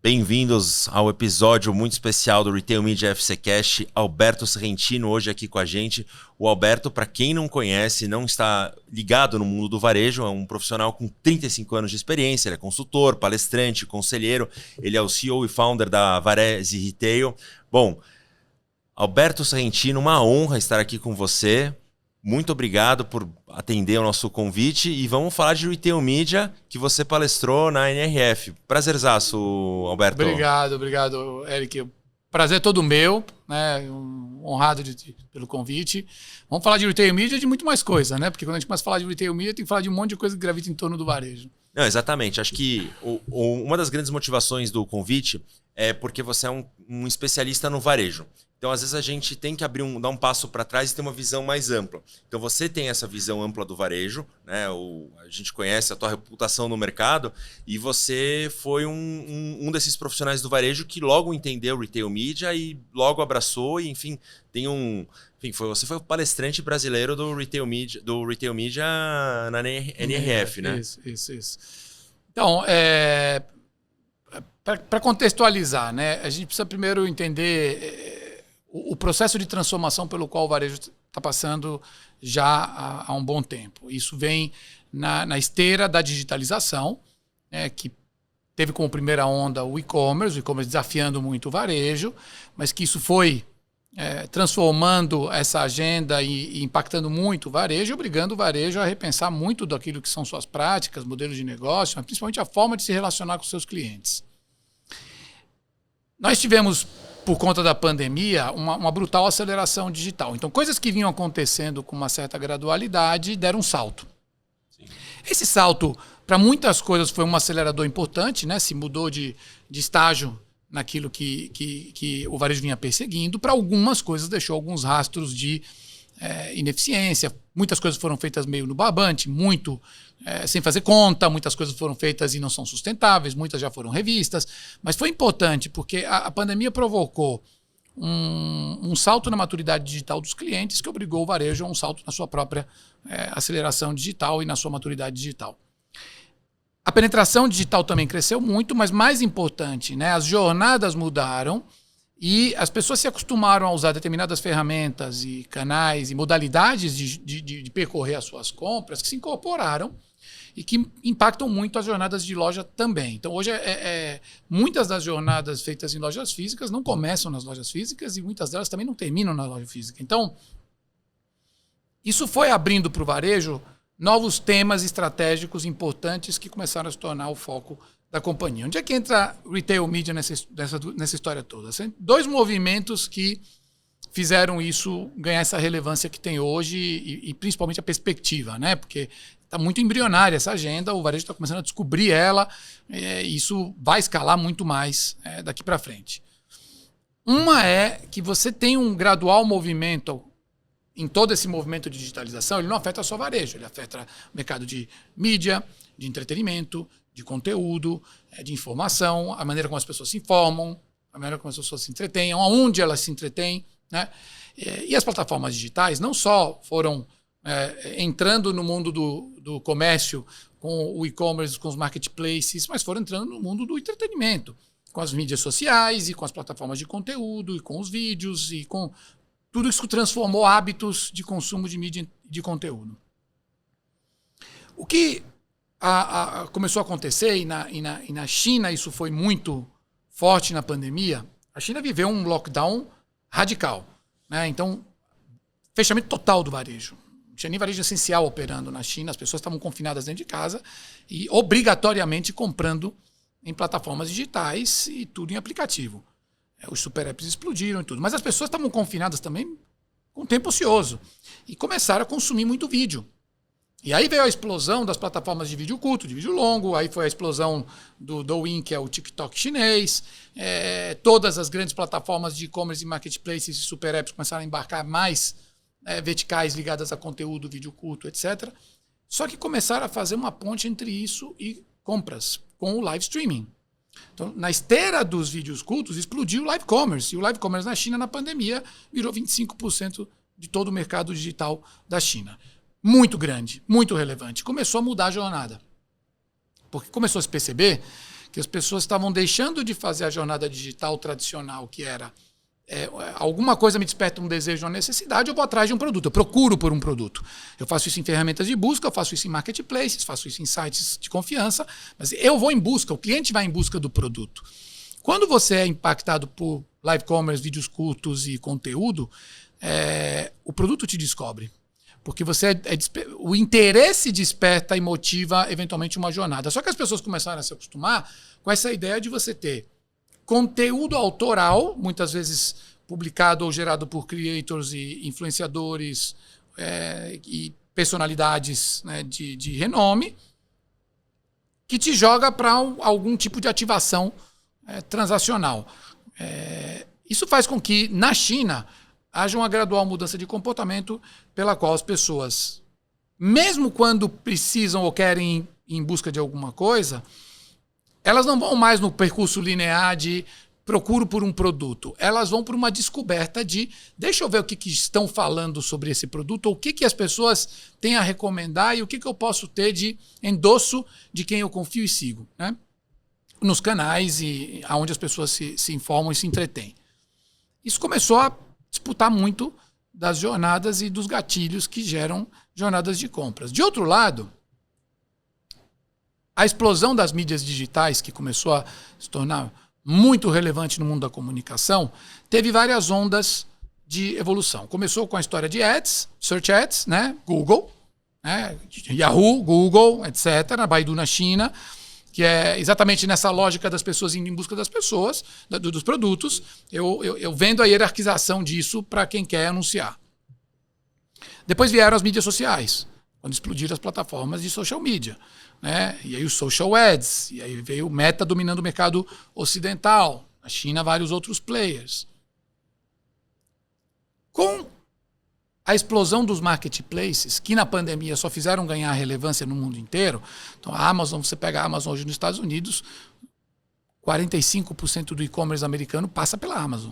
Bem-vindos ao episódio muito especial do Retail Media FCcast. Alberto Serrentino hoje aqui com a gente. O Alberto, para quem não conhece, não está ligado no mundo do varejo, é um profissional com 35 anos de experiência, ele é consultor, palestrante, conselheiro, ele é o CEO e founder da Varese Retail. Bom, Alberto Serrentino, uma honra estar aqui com você. Muito obrigado por atender o nosso convite e vamos falar de Retail Media que você palestrou na NRF. Prazerzaço, Alberto. Obrigado, Eric. Prazer é todo meu, né? Honrado pelo convite. Vamos falar de Retail Media e de muito mais coisa, né? Porque quando a gente começa a falar de Retail Media, tem que falar de um monte de coisa que gravita em torno do varejo. Não, exatamente. Acho que uma das grandes motivações do convite é porque você é um especialista no varejo. Então, às vezes, a gente tem que dar um passo para trás e ter uma visão mais ampla. Então, você tem essa visão ampla do varejo, né? A gente conhece a tua reputação no mercado e você foi um desses profissionais do varejo que logo entendeu o Retail Media e logo abraçou e, enfim, você foi o palestrante brasileiro do Retail Media na NRF, né? Isso. Então, para contextualizar, né? A gente precisa primeiro entender o processo de transformação pelo qual o varejo está passando já há um bom tempo. Isso vem na esteira da digitalização, que teve como primeira onda o e-commerce desafiando muito o varejo, mas que isso foi transformando essa agenda e impactando muito o varejo, obrigando o varejo a repensar muito daquilo que são suas práticas, modelos de negócio, mas principalmente a forma de se relacionar com seus clientes. Nós tivemos, por conta da pandemia, uma brutal aceleração digital. Então, coisas que vinham acontecendo com uma certa gradualidade deram um salto. Sim. Esse salto, para muitas coisas, foi um acelerador importante, né? Se mudou de estágio naquilo que o varejo vinha perseguindo. Para algumas coisas, deixou alguns rastros de ineficiência. Muitas coisas foram feitas meio no barbante, muito sem fazer conta, muitas coisas foram feitas e não são sustentáveis, muitas já foram revistas, mas foi importante porque a pandemia provocou um salto na maturidade digital dos clientes que obrigou o varejo a um salto na sua própria aceleração digital e na sua maturidade digital. A penetração digital também cresceu muito, mas mais importante, né, as jornadas mudaram e as pessoas se acostumaram a usar determinadas ferramentas e canais e modalidades de percorrer as suas compras que se incorporaram e que impactam muito as jornadas de loja também. Então, hoje, muitas das jornadas feitas em lojas físicas não começam nas lojas físicas e muitas delas também não terminam na loja física. Então, isso foi abrindo para o varejo novos temas estratégicos importantes que começaram a se tornar o foco da companhia. Onde é que entra Retail Media nessa história toda? São dois movimentos que fizeram isso ganhar essa relevância que tem hoje e principalmente a perspectiva, né? Porque está muito embrionária essa agenda, o varejo está começando a descobrir ela, e isso vai escalar muito mais daqui para frente. Uma é que você tem um gradual movimento em todo esse movimento de digitalização, ele não afeta só varejo, ele afeta o mercado de mídia, de entretenimento, de conteúdo, de informação, a maneira como as pessoas se informam, a maneira como as pessoas se entretêm, aonde elas se entretêm, né? E as plataformas digitais não só foram entrando no mundo do comércio com o e-commerce, com os marketplaces, mas foram entrando no mundo do entretenimento, com as mídias sociais e com as plataformas de conteúdo e com os vídeos e com tudo isso que transformou hábitos de consumo de mídia e de conteúdo. O que começou a acontecer, e na China isso foi muito forte na pandemia, a China viveu um lockdown radical, né? Então, fechamento total do varejo. Não tinha nem varejo essencial operando na China, as pessoas estavam confinadas dentro de casa e obrigatoriamente comprando em plataformas digitais e tudo em aplicativo. Os super apps explodiram e tudo, mas as pessoas estavam confinadas também com tempo ocioso e começaram a consumir muito vídeo. E aí veio a explosão das plataformas de vídeo curto, de vídeo longo, aí foi a explosão do Douyin, que é o TikTok chinês, todas as grandes plataformas de e-commerce e marketplaces e super apps começaram a embarcar mais verticais ligadas a conteúdo, vídeo curto, etc. Só que começaram a fazer uma ponte entre isso e compras, com o live streaming. Então, na esteira dos vídeos curtos, explodiu o live commerce. E o live commerce na China, na pandemia, virou 25% de todo o mercado digital da China. Muito grande, muito relevante. Começou a mudar a jornada. Porque começou a se perceber que as pessoas estavam deixando de fazer a jornada digital tradicional, que era alguma coisa me desperta um desejo, uma necessidade, eu vou atrás de um produto, eu procuro por um produto. Eu faço isso em ferramentas de busca, eu faço isso em marketplaces, faço isso em sites de confiança, mas eu vou em busca, o cliente vai em busca do produto. Quando você é impactado por live commerce, vídeos curtos e conteúdo, o produto te descobre. Porque o interesse desperta e motiva eventualmente uma jornada. Só que as pessoas começaram a se acostumar com essa ideia de você ter conteúdo autoral, muitas vezes publicado ou gerado por creators e influenciadores e personalidades, né, de renome, que te joga para algum tipo de ativação transacional. Isso faz com que, na China, haja uma gradual mudança de comportamento pela qual as pessoas, mesmo quando precisam ou querem ir em busca de alguma coisa, elas não vão mais no percurso linear de procuro por um produto. Elas vão por uma descoberta de deixa eu ver o que estão falando sobre esse produto, ou o que as pessoas têm a recomendar e o que eu posso ter de endosso de quem eu confio e sigo, né? Nos canais e onde as pessoas se informam e se entretêm. Isso começou a disputar muito das jornadas e dos gatilhos que geram jornadas de compras. De outro lado, a explosão das mídias digitais, que começou a se tornar muito relevante no mundo da comunicação, teve várias ondas de evolução. Começou com a história de ads, search ads, né? Google, né? Yahoo, Google, etc., na Baidu na China, que é exatamente nessa lógica das pessoas indo em busca das pessoas, dos produtos. Eu vendo a hierarquização disso para quem quer anunciar. Depois vieram as mídias sociais, quando explodiram as plataformas de social media, né? E aí os social ads, e aí veio o Meta dominando o mercado ocidental, a China, vários outros players. Com a explosão dos marketplaces, que na pandemia só fizeram ganhar relevância no mundo inteiro, então a Amazon, você pega a Amazon hoje nos Estados Unidos, 45% do e-commerce americano passa pela Amazon,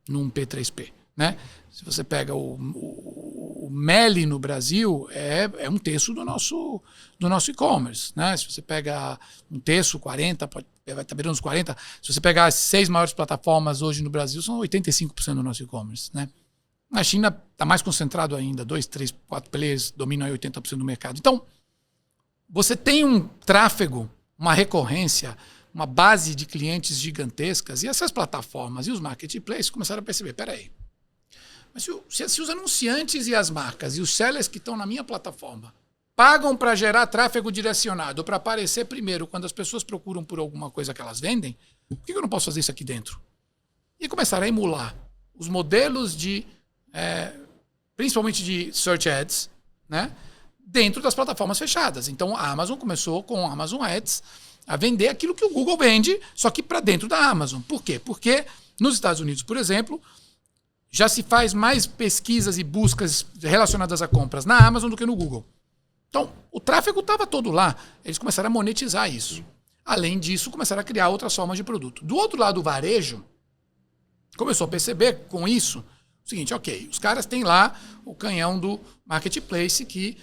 num P3P, né? Se você pega o Meli no Brasil, é um terço do nosso e-commerce, né? Se você pega um terço, 40, vai estar beirando uns 40. Se você pegar as 6 maiores plataformas hoje no Brasil, são 85% do nosso e-commerce, né? Na China está mais concentrado ainda, 2, 3, 4 players dominam aí 80% do mercado. Então, você tem um tráfego, uma recorrência, uma base de clientes gigantescas, e essas plataformas e os marketplaces começaram a perceber, peraí, mas se os anunciantes e as marcas e os sellers que estão na minha plataforma pagam para gerar tráfego direcionado, para aparecer primeiro quando as pessoas procuram por alguma coisa que elas vendem, por que eu não posso fazer isso aqui dentro? E começaram a emular os modelos principalmente de search ads, né, dentro das plataformas fechadas. Então a Amazon começou com a Amazon Ads a vender aquilo que o Google vende, só que para dentro da Amazon. Por quê? Porque nos Estados Unidos, por exemplo, já se faz mais pesquisas e buscas relacionadas a compras na Amazon do que no Google. Então, o tráfego estava todo lá. Eles começaram a monetizar isso. Além disso, começaram a criar outras formas de produto. Do outro lado, o varejo começou a perceber com isso o seguinte, ok, os caras têm lá o canhão do marketplace que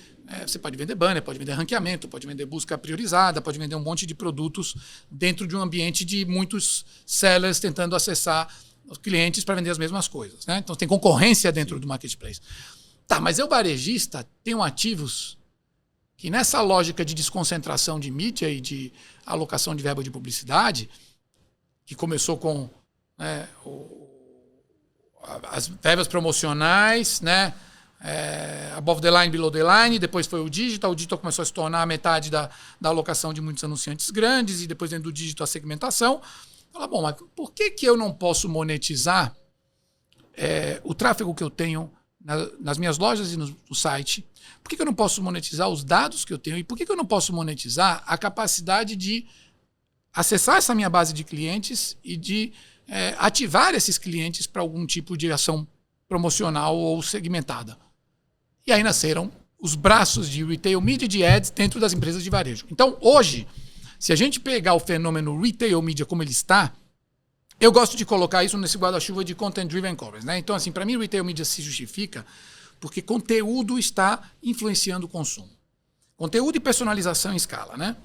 você pode vender banner, pode vender ranqueamento, pode vender busca priorizada, pode vender um monte de produtos dentro de um ambiente de muitos sellers tentando acessar os clientes para vender as mesmas coisas, né? Então tem concorrência dentro do marketplace. Tá, mas eu varejista tenho ativos que nessa lógica de desconcentração de mídia e de alocação de verba de publicidade, que começou com as verbas promocionais, né? Above the line, below the line, depois foi o digital começou a se tornar metade da alocação de muitos anunciantes grandes, e depois dentro do digital a segmentação. Fala, bom, mas por que eu não posso monetizar o tráfego que eu tenho nas minhas lojas e no site? Por que eu não posso monetizar os dados que eu tenho? E por que eu não posso monetizar a capacidade de acessar essa minha base de clientes e de ativar esses clientes para algum tipo de ação promocional ou segmentada? E aí nasceram os braços de retail media de ads dentro das empresas de varejo. Então, hoje, se a gente pegar o fenômeno retail media como ele está, eu gosto de colocar isso nesse guarda-chuva de content-driven commerce, né? Então, assim, para mim, retail media se justifica porque conteúdo está influenciando o consumo. Conteúdo e personalização em escala, né?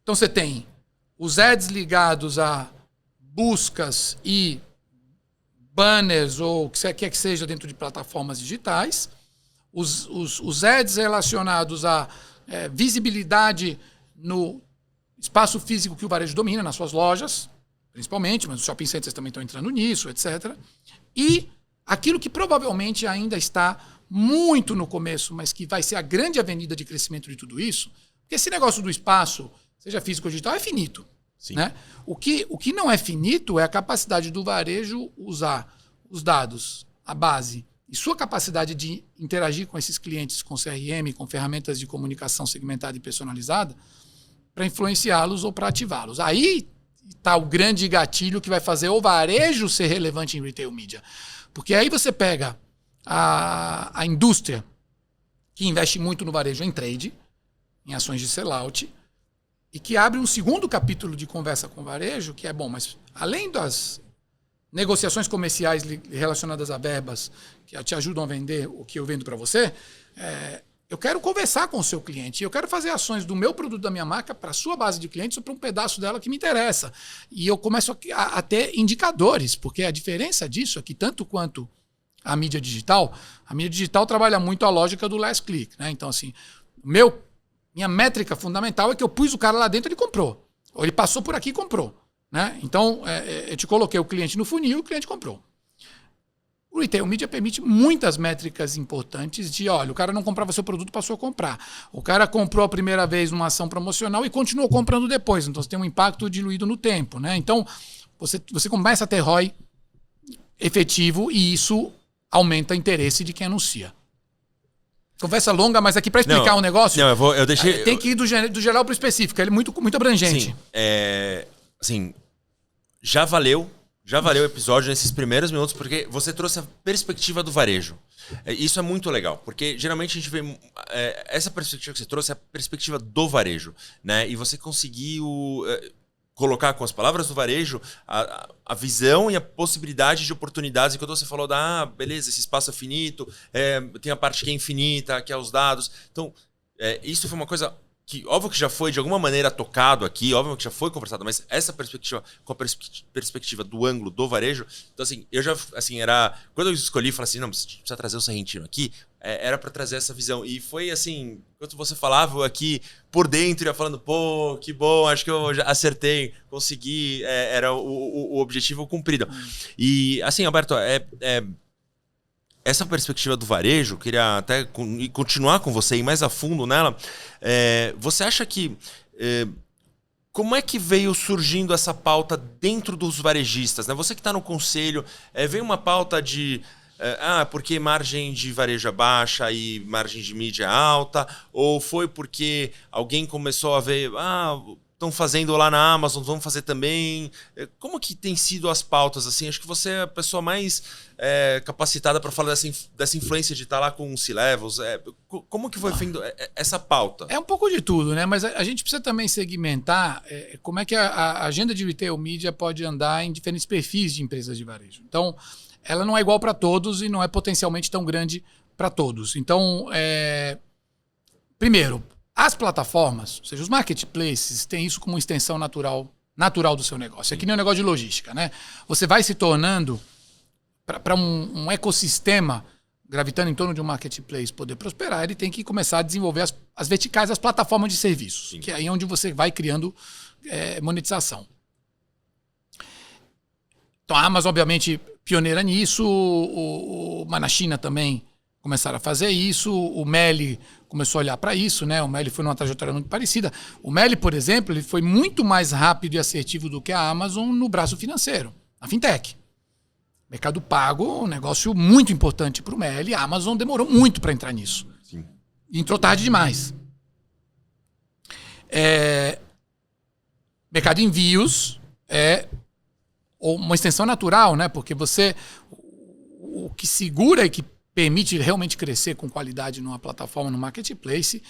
Então você tem os ads ligados a buscas e banners ou o que quer que seja dentro de plataformas digitais, os ads relacionados à visibilidade no espaço físico que o varejo domina, nas suas lojas, principalmente, mas os shopping centers também estão entrando nisso, etc. E aquilo que provavelmente ainda está muito no começo, mas que vai ser a grande avenida de crescimento de tudo isso, porque esse negócio do espaço, seja físico ou digital, é finito. Sim. Né? O que não é finito é a capacidade do varejo usar os dados, a base, e sua capacidade de interagir com esses clientes com CRM, com ferramentas de comunicação segmentada e personalizada, para influenciá-los ou para ativá-los. Aí está o grande gatilho que vai fazer o varejo ser relevante em retail media. Porque aí você pega a indústria, que investe muito no varejo em trade, em ações de sellout, e que abre um segundo capítulo de conversa com o varejo, que é bom, mas além das negociações comerciais relacionadas a verbas que te ajudam a vender o que eu vendo para você, eu quero conversar com o seu cliente, eu quero fazer ações do meu produto, da minha marca, para a sua base de clientes ou para um pedaço dela que me interessa. E eu começo a ter indicadores, porque a diferença disso é que tanto quanto a mídia digital trabalha muito a lógica do last click. Né? Então, assim, minha métrica fundamental é que eu pus o cara lá dentro e ele comprou. Ou ele passou por aqui e comprou. Né? Então, eu te coloquei o cliente no funil e o cliente comprou. O Retail Media permite muitas métricas importantes de, olha, o cara não comprava seu produto, passou a comprar. O cara comprou a primeira vez numa ação promocional e continuou comprando depois. Então, você tem um impacto diluído no tempo. Né? Então, você começa a ter ROI efetivo e isso aumenta o interesse de quem anuncia. Conversa longa, mas aqui para explicar um negócio... Não, eu deixei... Tem que ir do geral para o específico. Ele é muito abrangente. Sim, assim, já valeu o episódio nesses primeiros minutos, porque você trouxe a perspectiva do varejo. Isso é muito legal, porque geralmente a gente vê... essa perspectiva que você trouxe é a perspectiva do varejo, né? E você conseguiu colocar com as palavras do varejo a visão e a possibilidade de oportunidades. E quando você falou beleza, esse espaço é finito, tem a parte que é infinita, que é os dados. Então, isso foi uma coisa... que óbvio que já foi de alguma maneira tocado aqui, óbvio que já foi conversado, mas essa perspectiva, com a perspectiva do ângulo do varejo, então assim, eu já, assim, quando eu escolhi, falei assim, não, precisa trazer o Sargentino aqui, era para trazer essa visão, e foi assim, enquanto você falava, eu aqui por dentro ia falando, pô, que bom, acho que eu já acertei, consegui, era o objetivo cumprido. E assim, Alberto, essa perspectiva do varejo, queria até continuar com você e ir mais a fundo nela. Você acha que... como é que veio surgindo essa pauta dentro dos varejistas? Né? Você que está no conselho, veio uma pauta de... porque margem de varejo é baixa e margem de mídia é alta? Ou foi porque alguém começou a ver... estão fazendo lá na Amazon, vamos fazer também. Como que tem sido as pautas? Assim, acho que você é a pessoa mais capacitada para falar dessa influência de estar lá com o C-Levels. Como que foi vindo essa pauta? É um pouco de tudo, né? Mas a gente precisa também segmentar como é que a agenda de retail media pode andar em diferentes perfis de empresas de varejo. Então, ela não é igual para todos e não é potencialmente tão grande para todos. Então, primeiro, as plataformas, ou seja, os marketplaces, têm isso como extensão natural do seu negócio. É que nem um negócio de logística, né? Você vai se tornando, para um ecossistema gravitando em torno de um marketplace poder prosperar, ele tem que começar a desenvolver as verticais, as plataformas de serviços, Sim. que é aí onde você vai criando monetização. Então a Amazon, obviamente, pioneira nisso, mas na China também começaram a fazer isso, o Meli começou a olhar para isso, né? O Meli foi numa trajetória muito parecida. O Meli, por exemplo, ele foi muito mais rápido e assertivo do que a Amazon no braço financeiro, na fintech. Mercado pago, um negócio muito importante para o Meli. A Amazon demorou muito para entrar nisso. Sim. E entrou tarde demais. Mercado de envios é uma extensão natural, né? Porque o que segura e que permite realmente crescer com qualidade numa plataforma, no marketplace,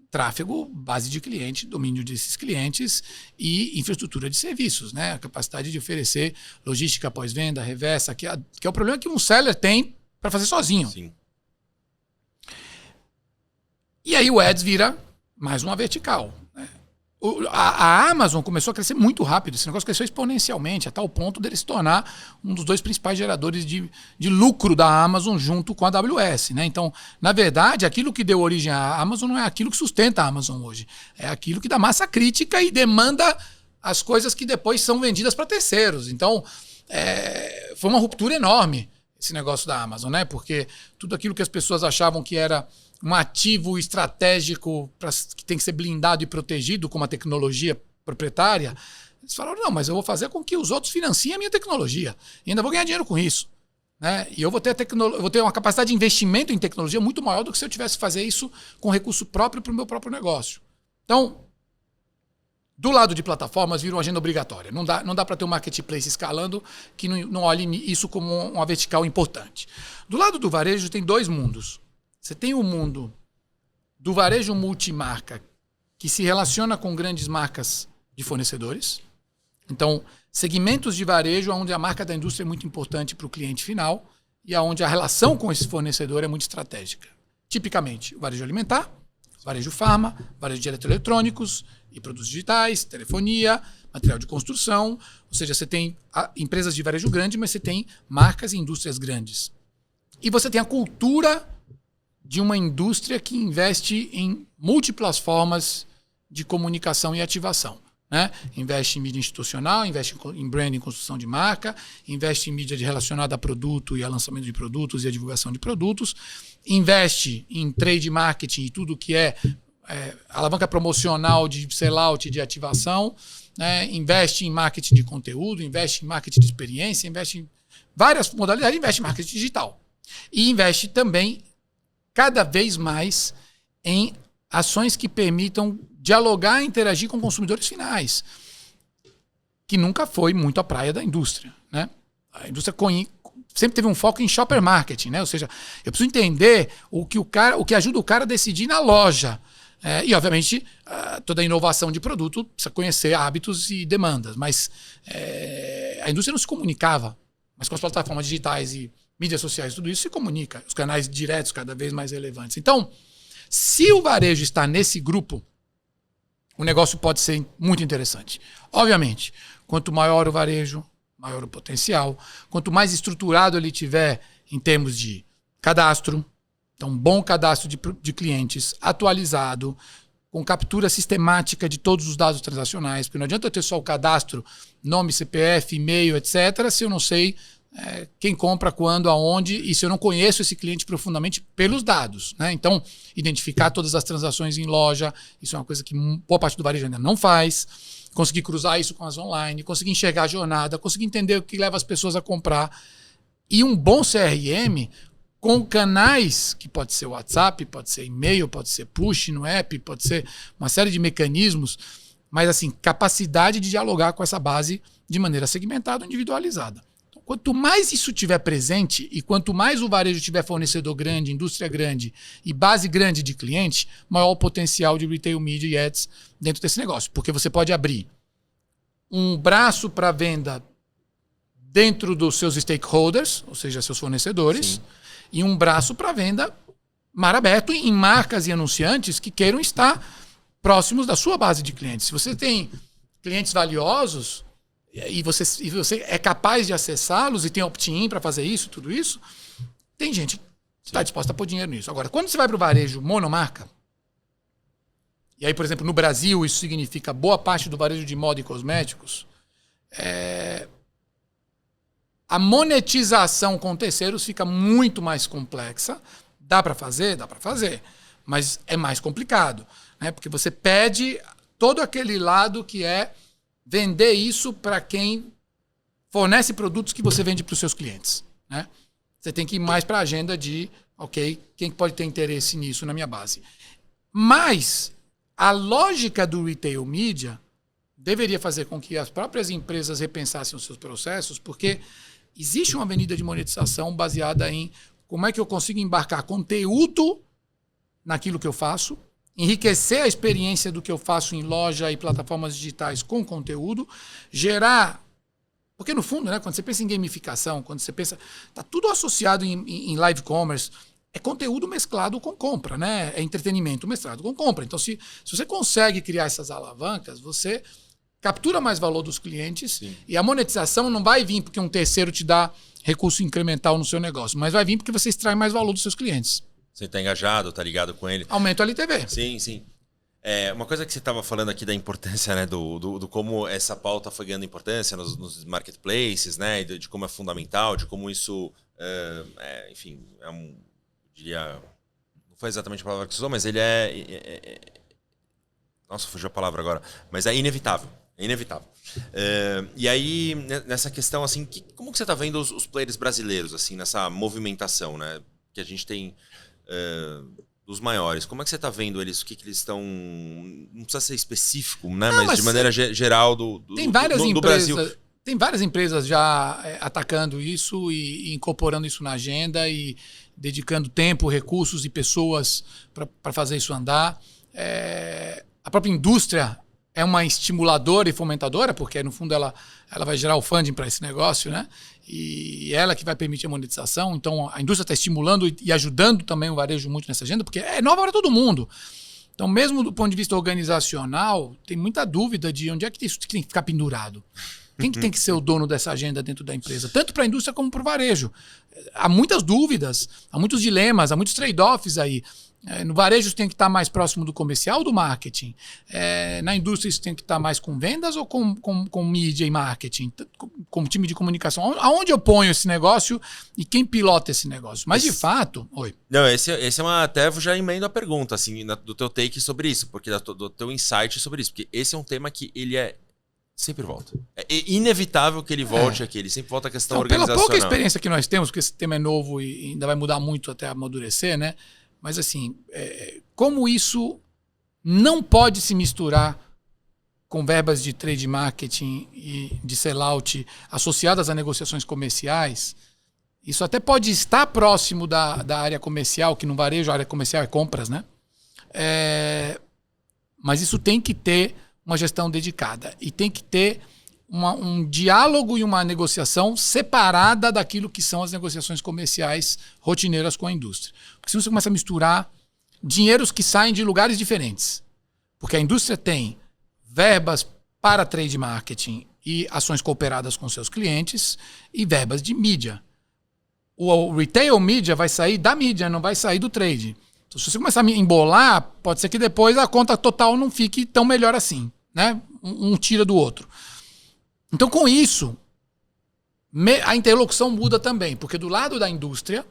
tráfego, base de cliente, domínio desses clientes e infraestrutura de serviços, né? A capacidade de oferecer logística pós-venda, reversa, que é o problema que um seller tem para fazer sozinho. Sim. E aí o Ads vira mais uma vertical, né? A Amazon começou a crescer muito rápido. Esse negócio cresceu exponencialmente, a tal ponto dele se tornar um dos 2 principais geradores de lucro da Amazon junto com a AWS. Né? Então, na verdade, aquilo que deu origem à Amazon não é aquilo que sustenta a Amazon hoje. É aquilo que dá massa crítica e demanda as coisas que depois são vendidas para terceiros. Então, foi uma ruptura enorme esse negócio da Amazon, né? Porque tudo aquilo que as pessoas achavam que era um ativo estratégico que tem que ser blindado e protegido com uma tecnologia proprietária, eles falaram, não, mas eu vou fazer com que os outros financiem a minha tecnologia. E ainda vou ganhar dinheiro com isso. Né? E eu vou ter uma capacidade de investimento em tecnologia muito maior do que se eu tivesse que fazer isso com recurso próprio para o meu próprio negócio. Então, do lado de plataformas, vira uma agenda obrigatória. Não dá para ter um marketplace escalando que não olhe isso como uma vertical importante. Do lado do varejo, tem 2 mundos. Você tem o mundo do varejo multimarca, que se relaciona com grandes marcas de fornecedores. Então, segmentos de varejo onde a marca da indústria é muito importante para o cliente final e onde a relação com esse fornecedor é muito estratégica. Tipicamente, o varejo alimentar, varejo farma, varejo de eletroeletrônicos e produtos digitais, telefonia, material de construção. Ou seja, você tem empresas de varejo grande, mas você tem marcas e indústrias grandes. E você tem a cultura de uma indústria que investe em múltiplas formas de comunicação e ativação. Né? Investe em mídia institucional, investe em branding, construção de marca, investe em mídia relacionada a produto e a lançamento de produtos e a divulgação de produtos, investe em trade marketing e tudo que é alavanca promocional de sellout, de ativação, né? Investe em marketing de conteúdo, investe em marketing de experiência, investe em várias modalidades, investe em marketing digital. E investe também cada vez mais em ações que permitam dialogar e interagir com consumidores finais, que nunca foi muito a praia da indústria. Né? A indústria sempre teve um foco em shopper marketing, né? Ou seja, eu preciso entender o que ajuda o cara a decidir na loja. E, obviamente, toda a inovação de produto precisa conhecer hábitos e demandas, mas a indústria não se comunicava, mas com as plataformas digitais e mídias sociais, tudo isso se comunica, os canais diretos cada vez mais relevantes. Então, se o varejo está nesse grupo, o negócio pode ser muito interessante. Obviamente, quanto maior o varejo, maior o potencial. Quanto mais estruturado ele tiver em termos de cadastro, então um bom cadastro de clientes atualizado, com captura sistemática de todos os dados transacionais, porque não adianta eu ter só o cadastro, nome, CPF, e-mail, etc., se eu não sei quem compra, quando, aonde, e se eu não conheço esse cliente profundamente pelos dados. Né? Então, identificar todas as transações em loja, isso é uma coisa que boa parte do varejo ainda não faz. Conseguir cruzar isso com as online, conseguir enxergar a jornada, conseguir entender o que leva as pessoas a comprar. E um bom CRM com canais, que pode ser WhatsApp, pode ser e-mail, pode ser push no app, pode ser uma série de mecanismos, mas assim, capacidade de dialogar com essa base de maneira segmentada, individualizada. Quanto mais isso estiver presente e quanto mais o varejo tiver fornecedor grande, indústria grande e base grande de cliente, maior o potencial de retail media e ads dentro desse negócio. Porque você pode abrir um braço para venda dentro dos seus stakeholders, ou seja, seus fornecedores, sim, e um braço para venda mar aberto em marcas e anunciantes que queiram estar próximos da sua base de clientes. Se você tem clientes valiosos e você é capaz de acessá-los e tem opt-in para fazer isso, tudo isso, tem gente que está disposta a pôr dinheiro nisso. Agora, quando você vai para o varejo monomarca, e aí, por exemplo, no Brasil, isso significa boa parte do varejo de moda e cosméticos, a monetização com terceiros fica muito mais complexa. Dá para fazer? Dá para fazer, mas é mais complicado, né? Porque você pede todo aquele lado que é vender isso para quem fornece produtos que você vende para os seus clientes. Né? Você tem que ir mais para a agenda de, ok, quem pode ter interesse nisso na minha base. Mas a lógica do retail media deveria fazer com que as próprias empresas repensassem os seus processos, porque existe uma avenida de monetização baseada em como é que eu consigo embarcar conteúdo naquilo que eu faço, enriquecer a experiência do que eu faço em loja e plataformas digitais com conteúdo, gerar... Porque, no fundo, né, quando você pensa em gamificação, quando você pensa... Está tudo associado em live commerce. é conteúdo mesclado com compra, né? É entretenimento mesclado com compra. Então, se você consegue criar essas alavancas, você captura mais valor dos clientes. Sim. E a monetização não vai vir porque um terceiro te dá recurso incremental no seu negócio, mas vai vir porque você extrai mais valor dos seus clientes. Você está engajado, está ligado com ele. Aumenta o LTV. Sim, sim. Uma coisa que você estava falando aqui da importância, né, do como essa pauta foi ganhando importância nos marketplaces, né, de como é fundamental, de como isso, enfim, diria, não foi exatamente a palavra que você usou, mas ele nossa, fugiu a palavra agora. Mas é inevitável. É inevitável. E aí, nessa questão, assim, como que você está vendo os players brasileiros, assim, nessa movimentação, né? Que a gente tem dos maiores. Como é que você está vendo eles? O que eles estão... Não precisa ser específico, né? Mas de maneira geral do Brasil. Tem várias empresas já atacando isso e incorporando isso na agenda e dedicando tempo, recursos e pessoas para fazer isso andar. A própria indústria é uma estimuladora e fomentadora, porque no fundo ela vai gerar o funding para esse negócio, né? E ela que vai permitir a monetização. Então a indústria está estimulando e ajudando também o varejo muito nessa agenda, porque é nova para todo mundo. Então, mesmo do ponto de vista organizacional, tem muita dúvida de onde é que isso tem que ficar pendurado. Quem que tem que ser o dono dessa agenda dentro da empresa? Tanto para a indústria como para o varejo. Há muitas dúvidas, há muitos dilemas, há muitos trade-offs aí. No varejo isso tem que estar mais próximo do comercial ou do marketing? Na indústria isso tem que estar mais com vendas ou com mídia e marketing? Com time de comunicação? Aonde eu ponho esse negócio e quem pilota esse negócio? Mas de fato... Oi. Não, esse é até eu já emendo a pergunta, assim, do teu take sobre isso, porque do teu insight sobre isso, porque esse é um tema que ele sempre volta. É inevitável que ele volte aqui, ele sempre volta à questão organizacional. Pela pouca experiência que nós temos, porque esse tema é novo e ainda vai mudar muito até amadurecer, né? Mas assim, como isso não pode se misturar com verbas de trade marketing e de sellout associadas a negociações comerciais, isso até pode estar próximo da área comercial, que no varejo a área comercial é compras, né? Mas isso tem que ter uma gestão dedicada e tem que ter um diálogo e uma negociação separada daquilo que são as negociações comerciais rotineiras com a indústria. Porque senão você começa a misturar dinheiros que saem de lugares diferentes. Porque a indústria tem verbas para trade marketing e ações cooperadas com seus clientes e verbas de mídia. O retail media vai sair da mídia, não vai sair do trade. Então, se você começar a embolar, pode ser que depois a conta total não fique tão melhor assim, né? Um tira do outro. Então, com isso, a interlocução muda também, porque do lado da indústria,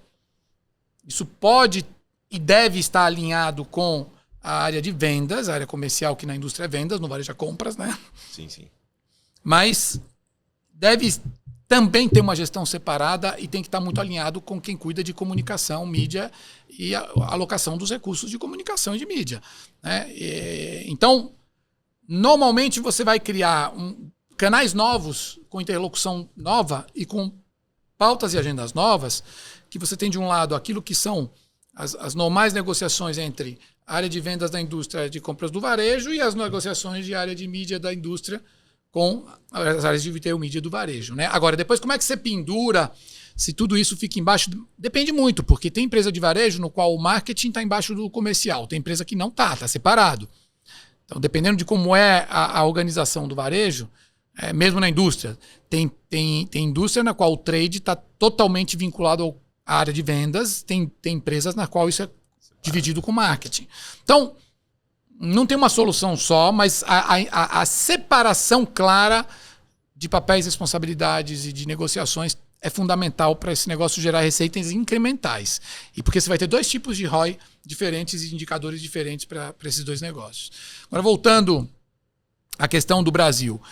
isso pode e deve estar alinhado com a área de vendas, a área comercial, que na indústria é vendas, no varejo é compras, né? Sim, sim. Mas deve também ter uma gestão separada e tem que estar muito alinhado com quem cuida de comunicação, mídia e a alocação dos recursos de comunicação e de mídia, né? Então, normalmente você vai criar canais novos, com interlocução nova e com pautas e agendas novas, que você tem de um lado aquilo que são as normais negociações entre a área de vendas da indústria de compras do varejo e as negociações de área de mídia da indústria com as áreas de retail mídia do varejo, né? Agora, depois como é que você pendura, se tudo isso fica embaixo... Depende muito, porque tem empresa de varejo no qual o marketing está embaixo do comercial, tem empresa que não está separado. Então, dependendo de como é a organização do varejo, mesmo na indústria, tem indústria na qual o trade está totalmente vinculado à área de vendas, tem empresas na qual isso é dividido com marketing. Então, não tem uma solução só, mas a separação clara de papéis, responsabilidades e de negociações é fundamental para esse negócio gerar receitas incrementais. E porque você vai ter dois tipos de ROI diferentes e indicadores diferentes para esses dois negócios. Agora, voltando à questão do Brasil.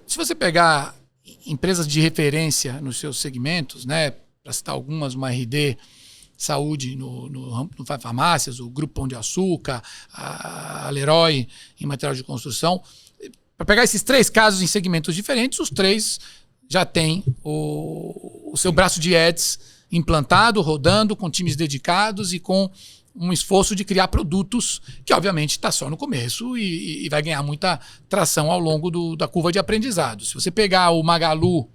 Se você pegar empresas de referência nos seus segmentos, né, para citar algumas, uma RD Saúde no farmácias, o Grupo Pão de Açúcar, a Leroy em material de construção. Para pegar esses três casos em segmentos diferentes, os três já têm o seu braço de ads implantado, rodando, com times dedicados e com um esforço de criar produtos que, obviamente, está só no começo e vai ganhar muita tração ao longo da curva de aprendizado. Se você pegar o Magalu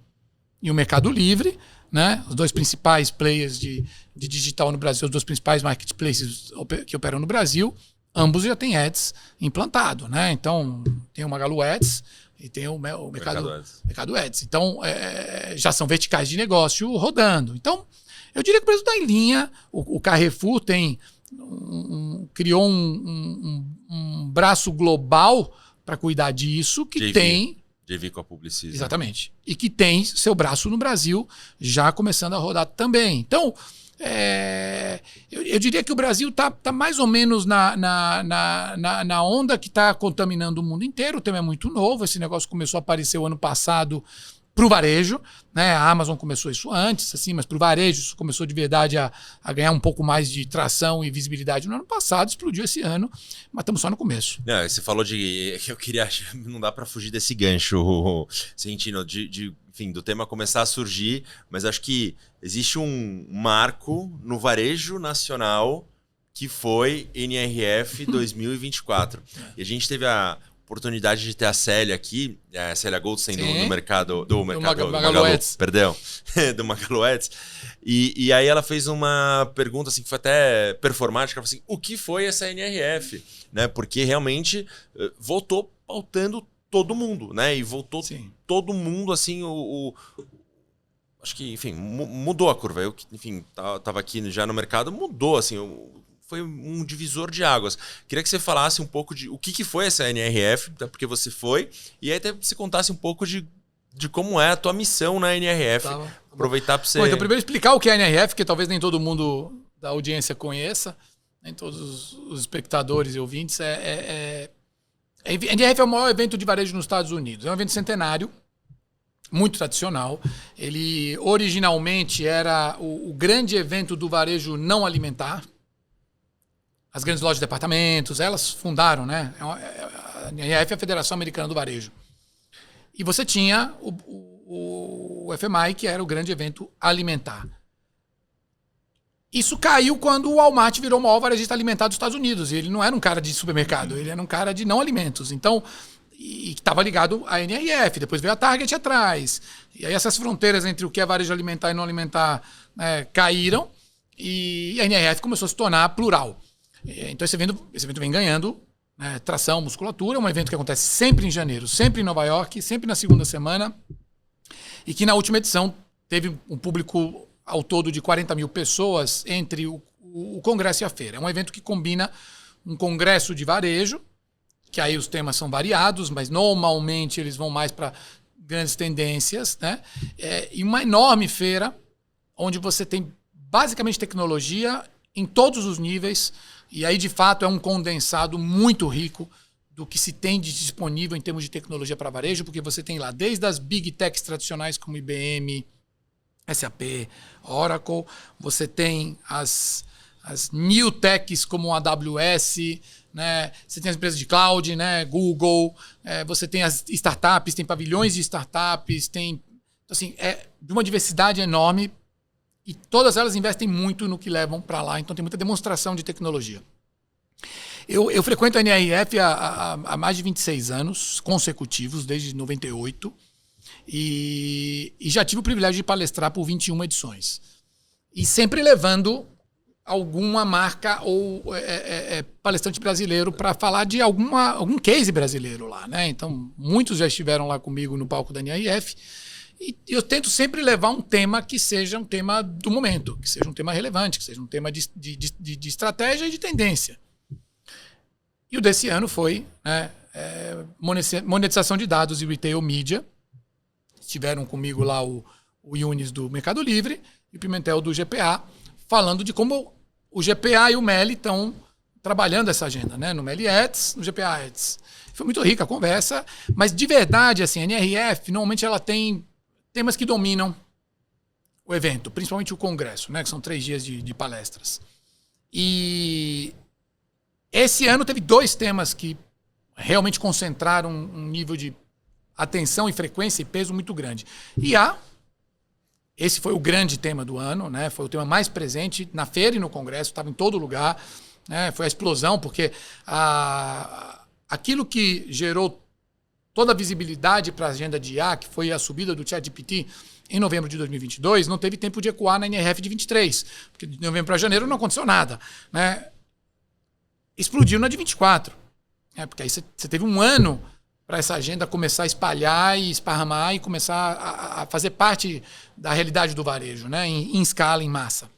e o Mercado Livre, né? Os dois principais players de digital no Brasil, os dois principais marketplaces que operam no Brasil, ambos já têm ads implantado, né? Então, tem o Magalu Ads e tem o Mercado Ads. Então, já são verticais de negócio rodando. Então, eu diria que o Brasil está em linha. O Carrefour criou um braço global para cuidar disso, que tem... JV com a Publicis. Exatamente. E que tem seu braço no Brasil já começando a rodar também. Então, eu diria que o Brasil está mais ou menos na onda que está contaminando o mundo inteiro. O tema é muito novo. Esse negócio começou a aparecer o ano passado para o varejo, né? A Amazon começou isso antes, assim, mas para o varejo isso começou de verdade a ganhar um pouco mais de tração e visibilidade no ano passado, explodiu esse ano, mas estamos só no começo. Não, você falou eu queria, não dá para fugir desse gancho, Sentino, enfim, do tema começar a surgir, mas acho que existe um marco no varejo nacional que foi NRF 2024. E a gente teve a oportunidade de ter a Célia aqui, a Célia Goldstein do Magalu Ads, perdão, do Magalu Ads. E aí ela fez uma pergunta assim, que foi até performática, ela falou assim, o que foi essa NRF? Né? Porque realmente voltou pautando todo mundo, né? E voltou todo mundo, assim, acho que, enfim, mudou a curva. Eu, enfim, estava aqui já no mercado, mudou, assim, foi um divisor de águas. Queria que você falasse um pouco de o que foi essa NRF, porque você foi, e aí até você contasse um pouco de como é a tua missão na NRF. Aproveitar para você... Bom, então primeiro explicar o que é a NRF, que talvez nem todo mundo da audiência conheça, nem todos os espectadores e ouvintes. A NRF é o maior evento de varejo nos Estados Unidos. É um evento centenário, muito tradicional. Ele originalmente era o grande evento do varejo não alimentar. As grandes lojas de departamentos, elas fundaram, né? A NRF é a Federação Americana do Varejo. E você tinha o FMI, que era o grande evento alimentar. Isso caiu quando o Walmart virou o maior varejista alimentar dos Estados Unidos. E ele não era um cara de supermercado, ele era um cara de não alimentos. Então, e estava ligado à NRF. Depois veio a Target atrás. E aí essas fronteiras entre o que é varejo alimentar e não alimentar, né, caíram. E a NRF começou a se tornar plural. Então esse evento vem ganhando, né, tração, musculatura. É um evento que acontece sempre em janeiro, sempre em Nova York, sempre na segunda semana. E que na última edição teve um público ao todo de 40 mil pessoas entre o congresso e a feira. É um evento que combina um congresso de varejo, que aí os temas são variados, mas normalmente eles vão mais para grandes tendências, né? E uma enorme feira, onde você tem basicamente tecnologia em todos os níveis. E aí, de fato, é um condensado muito rico do que se tem de disponível em termos de tecnologia para varejo, porque você tem lá desde as big techs tradicionais como IBM, SAP, Oracle, você tem as new techs como a AWS, né? Você tem as empresas de cloud, né? Google, você tem as startups, tem pavilhões de startups, tem, assim, de uma diversidade enorme. E todas elas investem muito no que levam para lá, então tem muita demonstração de tecnologia. Eu frequento a NRF há mais de 26 anos consecutivos, desde 98, e já tive o privilégio de palestrar por 21 edições. E sempre levando alguma marca ou palestrante brasileiro para falar de algum case brasileiro lá, né? Então, muitos já estiveram lá comigo no palco da NRF. E eu tento sempre levar um tema que seja um tema do momento, que seja um tema relevante, que seja um tema de estratégia e de tendência. E o desse ano foi, né, monetização de dados e retail media. Estiveram comigo lá o Yunis do Mercado Livre e o Pimentel do GPA, falando de como o GPA e o MELI estão trabalhando essa agenda, né? No MELI Ads, no GPA Ads. Foi muito rica a conversa, mas de verdade, assim, a NRF, normalmente ela tem temas que dominam o evento, principalmente o congresso, né, que são 3 dias de palestras. E esse ano teve 2 temas que realmente concentraram um nível de atenção e frequência e peso muito grande. Esse foi o grande tema do ano, né, foi o tema mais presente na feira e no congresso, estava em todo lugar, né, foi a explosão, porque aquilo que gerou toda a visibilidade para a agenda de IA, que foi a subida do ChatGPT em novembro de 2022, não teve tempo de ecoar na NRF de 23, porque de novembro para janeiro não aconteceu nada, né? Explodiu na de 24, né? Porque aí você teve um ano para essa agenda começar a espalhar e esparramar e começar a fazer parte da realidade do varejo, né? Em escala, em massa.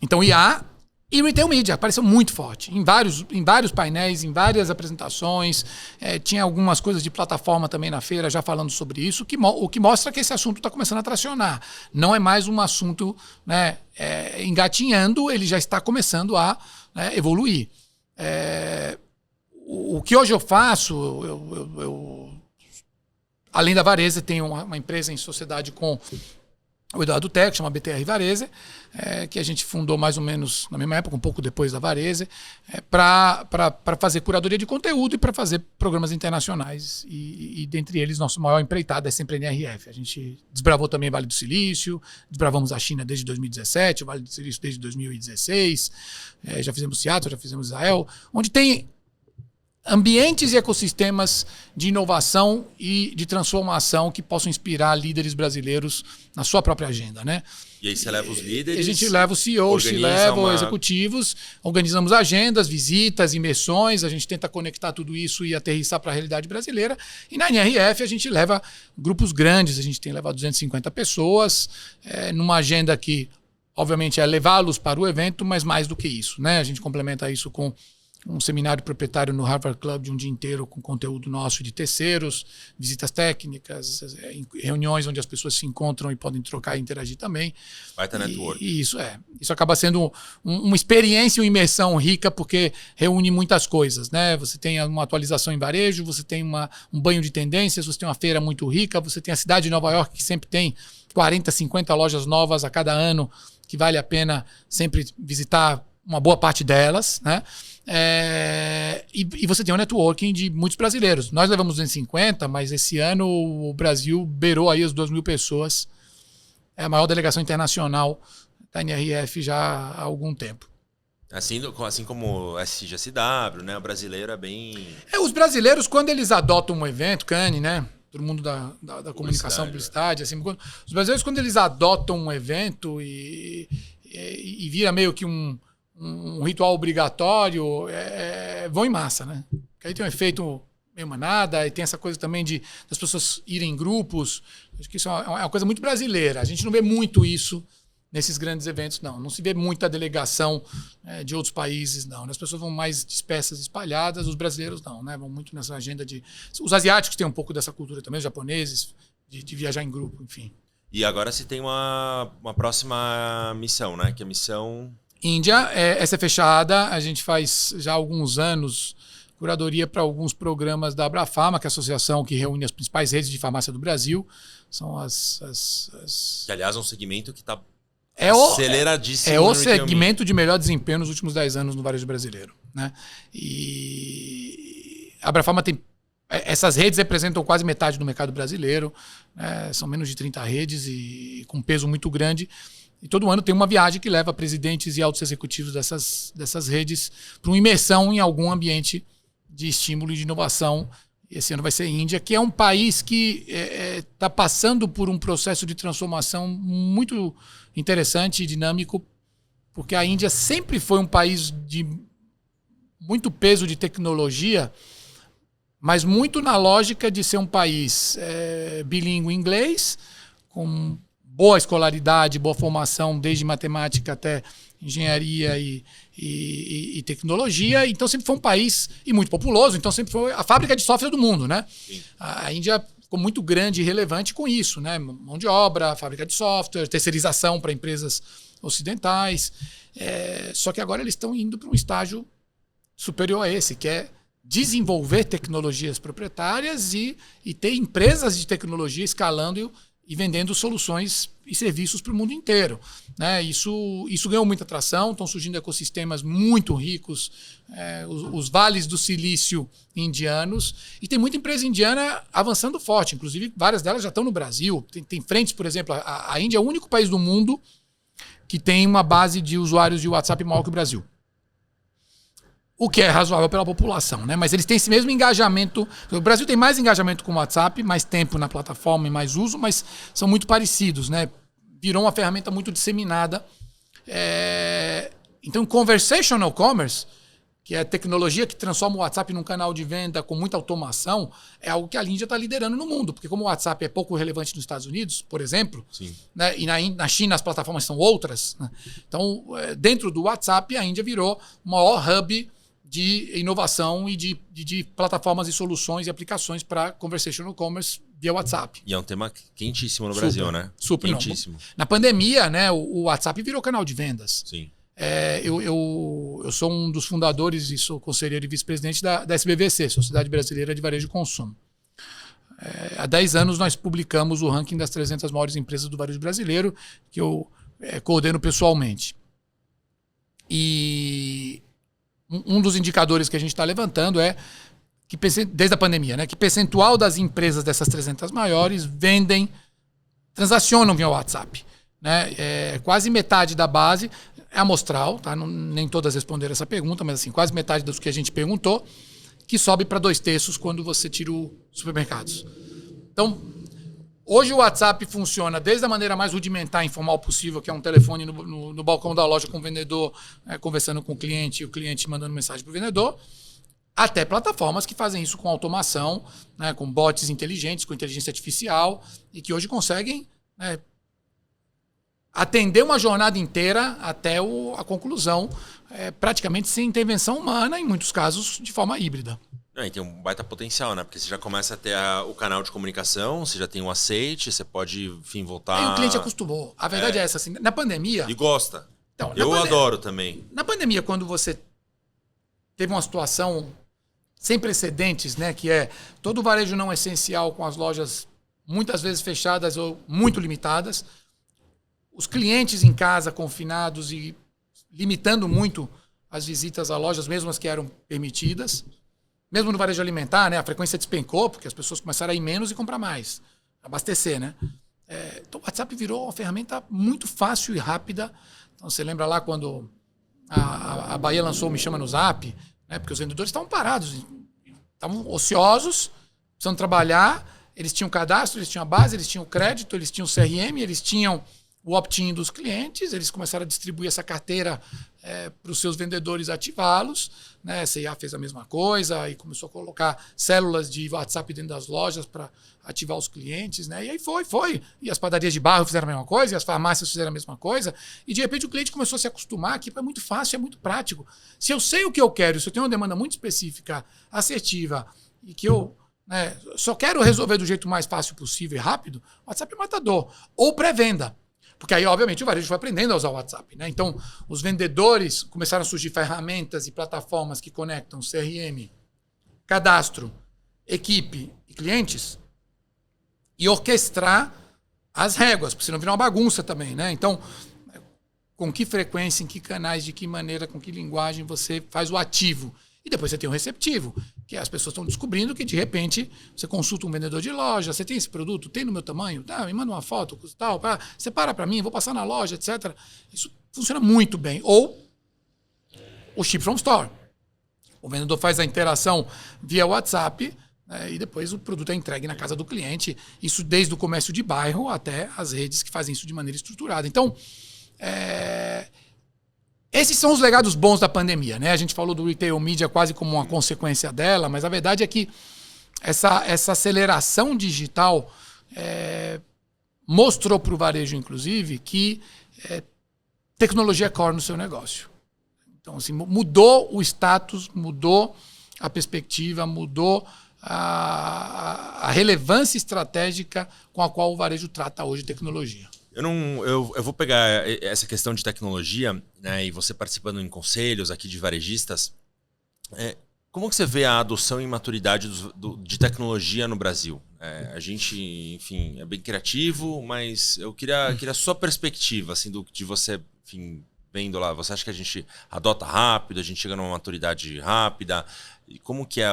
Então, IA e Retail Media apareceu muito forte, em vários painéis, em várias apresentações. Tinha algumas coisas de plataforma também na feira já falando sobre isso, o que mostra que esse assunto está começando a tracionar. Não é mais um assunto, né, engatinhando, ele já está começando a, né, evoluir. O que hoje eu faço, além da Varese, tenho uma empresa em sociedade com o Eduardo Tec, chama BTR Varese, que a gente fundou mais ou menos na mesma época, um pouco depois da Varese, para fazer curadoria de conteúdo e para fazer programas internacionais. E dentre eles, nosso maior empreitado é sempre a NRF. A gente desbravou também o Vale do Silício, desbravamos a China desde 2017, o Vale do Silício desde 2016, já fizemos Seattle, já fizemos Israel, onde tem ambientes e ecossistemas de inovação e de transformação que possam inspirar líderes brasileiros na sua própria agenda, né? E aí você leva os líderes... A gente leva os CEOs, leva executivos, organizamos agendas, visitas, imersões, a gente tenta conectar tudo isso e aterrissar para a realidade brasileira. E na NRF a gente leva grupos grandes, a gente tem levado 250 pessoas, numa agenda que, obviamente, é levá-los para o evento, mas mais do que isso, né? A gente complementa isso com um seminário proprietário no Harvard Club de um dia inteiro com conteúdo nosso de terceiros, visitas técnicas, reuniões onde as pessoas se encontram e podem trocar e interagir também. Vai ter network. E isso acaba sendo uma experiência e uma imersão rica porque reúne muitas coisas, né? Você tem uma atualização em varejo, você tem um banho de tendências, você tem uma feira muito rica, você tem a cidade de Nova York que sempre tem 40, 50 lojas novas a cada ano que vale a pena sempre visitar uma boa parte delas, né? E você tem um networking de muitos brasileiros. Nós levamos 250, mas esse ano o Brasil beirou aí as 2.000 pessoas. É a maior delegação internacional da NRF já há algum tempo. Assim como o SGSW, né? O brasileiro é bem... Os brasileiros, quando eles adotam um evento, Cannes, né? Todo mundo da comunicação, publicidade, assim, os brasileiros, quando eles adotam um evento e vira meio que um ritual obrigatório, vão em massa, né? Porque aí tem um efeito meio manada, e tem essa coisa também das pessoas irem em grupos. Acho que isso é uma coisa muito brasileira. A gente não vê muito isso nesses grandes eventos, não. Não se vê muita delegação de outros países, não. As pessoas vão mais dispersas, espalhadas, os brasileiros não, né? Vão muito nessa agenda de... Os asiáticos têm um pouco dessa cultura também, os japoneses, de viajar em grupo, enfim. E agora se tem uma próxima missão, né? Que é a missão... Índia, essa é fechada, a gente faz já há alguns anos curadoria para alguns programas da Abrafarma, que é a associação que reúne as principais redes de farmácia do Brasil. São Que, aliás, é um segmento que está aceleradíssimo. É o segmento de melhor desempenho nos últimos 10 anos no varejo brasileiro, né? E a Abrafarma tem... Essas redes representam quase metade do mercado brasileiro, né? São menos de 30 redes e com peso muito grande. E todo ano tem uma viagem que leva presidentes e altos executivos dessas redes para uma imersão em algum ambiente de estímulo e de inovação. Esse ano vai ser a Índia, que é um país que está passando por um processo de transformação muito interessante e dinâmico, porque a Índia sempre foi um país de muito peso de tecnologia, mas muito na lógica de ser um país bilíngue em inglês, com boa escolaridade, boa formação, desde matemática até engenharia e tecnologia. Então sempre foi um país, e muito populoso, então sempre foi a fábrica de software do mundo, né? Sim. A Índia ficou muito grande e relevante com isso, né? Mão de obra, fábrica de software, terceirização para empresas ocidentais. Só que agora eles estão indo para um estágio superior a esse, que é desenvolver tecnologias proprietárias e ter empresas de tecnologia escalando e vendendo soluções e serviços para o mundo inteiro, né? Isso ganhou muita atração, estão surgindo ecossistemas muito ricos, os vales do silício indianos, e tem muita empresa indiana avançando forte, inclusive várias delas já estão no Brasil. Tem frentes, por exemplo, a Índia é o único país do mundo que tem uma base de usuários de WhatsApp maior que o Brasil. O que é razoável pela população, né? Mas eles têm esse mesmo engajamento. O Brasil tem mais engajamento com o WhatsApp, mais tempo na plataforma e mais uso, mas são muito parecidos, né? Virou uma ferramenta muito disseminada. Então, conversational commerce, que é a tecnologia que transforma o WhatsApp num canal de venda com muita automação, é algo que a Lindia está liderando no mundo. Porque como o WhatsApp é pouco relevante nos Estados Unidos, por exemplo, né, e na China as plataformas são outras, né? Então, dentro do WhatsApp, a Índia virou o maior hub de inovação e de plataformas e soluções e aplicações para conversational commerce via WhatsApp. E é um tema quentíssimo no Brasil, né? Super quentíssimo. Na pandemia, né, o WhatsApp virou canal de vendas. Sim. Eu sou um dos fundadores e sou conselheiro e vice-presidente da SBVC, Sociedade Brasileira de Varejo e Consumo. Há 10 anos nós publicamos o ranking das 300 maiores empresas do varejo brasileiro, que eu coordeno pessoalmente. E um dos indicadores que a gente está levantando é que, desde a pandemia, né, que percentual das empresas dessas 300 maiores transacionam via WhatsApp. Né? Quase metade da base é amostral, tá? Nem todas responderam essa pergunta, mas assim, quase metade dos que a gente perguntou, que sobe para 2/3 quando você tira os supermercados. Então, hoje o WhatsApp funciona desde a maneira mais rudimentar e informal possível, que é um telefone no balcão da loja com o vendedor, conversando com o cliente, e o cliente mandando mensagem para o vendedor, até plataformas que fazem isso com automação, né, com bots inteligentes, com inteligência artificial, e que hoje conseguem atender uma jornada inteira até a conclusão, praticamente sem intervenção humana, em muitos casos de forma híbrida. E tem um baita potencial, né? Porque você já começa a ter o canal de comunicação, você já tem um aceite, você pode, enfim, voltar... Aí o cliente acostumou. A verdade é essa, assim, na pandemia... E gosta. Então, eu adoro também. Na pandemia, quando você teve uma situação sem precedentes, né? Que é todo o varejo não essencial com as lojas muitas vezes fechadas ou muito limitadas, os clientes em casa confinados e limitando muito as visitas a lojas, mesmo as que eram permitidas. Mesmo no varejo alimentar, né, a frequência despencou, porque as pessoas começaram a ir menos e comprar mais. Abastecer, né? Então o WhatsApp virou uma ferramenta muito fácil e rápida. Então você lembra lá quando a Bahia lançou o Me Chama no Zap, né, porque os vendedores estavam parados, estavam ociosos, precisando trabalhar, eles tinham cadastro, eles tinham a base, eles tinham o crédito, eles tinham o CRM, eles tinham o opt-in dos clientes, eles começaram a distribuir essa carteira para os seus vendedores ativá-los, né? A C&A fez a mesma coisa e começou a colocar células de WhatsApp dentro das lojas para ativar os clientes, né? E aí foi. E as padarias de bairro fizeram a mesma coisa, e as farmácias fizeram a mesma coisa, e de repente o cliente começou a se acostumar que é muito fácil, é muito prático. Se eu sei o que eu quero, se eu tenho uma demanda muito específica, assertiva, e que eu só quero resolver do jeito mais fácil possível e rápido, o WhatsApp é matador. Ou pré-venda. Porque aí, obviamente, o varejo foi aprendendo a usar o WhatsApp, né? Então, os vendedores começaram a surgir ferramentas e plataformas que conectam CRM, cadastro, equipe e clientes e orquestrar as réguas, porque senão virar uma bagunça também, né? Então, com que frequência, em que canais, de que maneira, com que linguagem você faz o ativo. E depois você tem o receptivo, que as pessoas estão descobrindo que, de repente, você consulta um vendedor de loja, você tem esse produto? Tem no meu tamanho? Tá, me manda uma foto, tal, separa para mim, vou passar na loja, etc. Isso funciona muito bem. Ou o Ship from Store. O vendedor faz a interação via WhatsApp, né, e depois o produto é entregue na casa do cliente. Isso desde o comércio de bairro até as redes que fazem isso de maneira estruturada. Então, esses são os legados bons da pandemia, né? A gente falou do retail media quase como uma consequência dela, mas a verdade é que essa aceleração digital mostrou para o varejo, inclusive, que tecnologia é core no seu negócio. Então, assim, mudou o status, mudou a perspectiva, mudou a relevância estratégica com a qual o varejo trata hoje tecnologia. Eu vou pegar essa questão de tecnologia, né, e você participando em conselhos aqui de varejistas. Como que você vê a adoção e maturidade de tecnologia no Brasil? A gente, enfim, é bem criativo, mas eu queria a sua perspectiva, assim, de você, enfim, vendo lá. Você acha que a gente adota rápido, a gente chega numa maturidade rápida? E como que é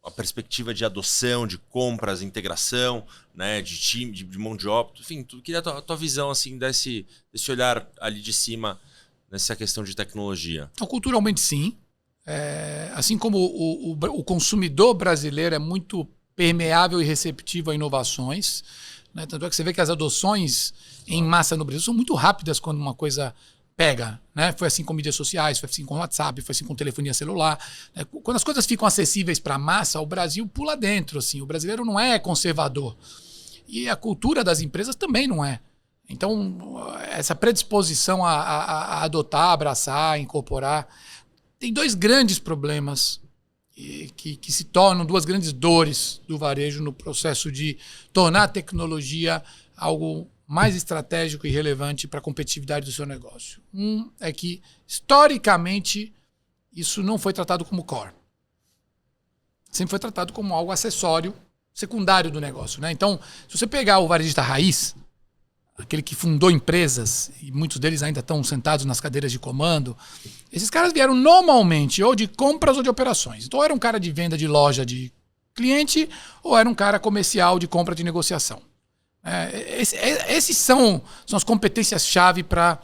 a perspectiva de adoção, de compras, integração, né, de time, de mão de obra, enfim, queria a tua visão assim, desse olhar ali de cima nessa questão de tecnologia. Então, culturalmente, sim. assim como o consumidor brasileiro é muito permeável e receptivo a inovações, né? Tanto é que você vê que as adoções em massa no Brasil são muito rápidas quando uma coisa pega, né? Foi assim com mídias sociais, foi assim com WhatsApp, foi assim com telefonia celular, né? Quando as coisas ficam acessíveis para a massa, o Brasil pula dentro, assim. O brasileiro não é conservador. E a cultura das empresas também não é. Então, essa predisposição a adotar, abraçar, incorporar, tem dois grandes problemas que se tornam duas grandes dores do varejo no processo de tornar a tecnologia algo mais estratégico e relevante para a competitividade do seu negócio. Um é que, historicamente, isso não foi tratado como core. Sempre foi tratado como algo acessório, secundário do negócio, né? Então, se você pegar o varejista raiz, aquele que fundou empresas, e muitos deles ainda estão sentados nas cadeiras de comando, esses caras vieram normalmente ou de compras ou de operações. Então, era um cara de venda de loja de cliente ou era um cara comercial de compra de negociação. Esses são as competências-chave para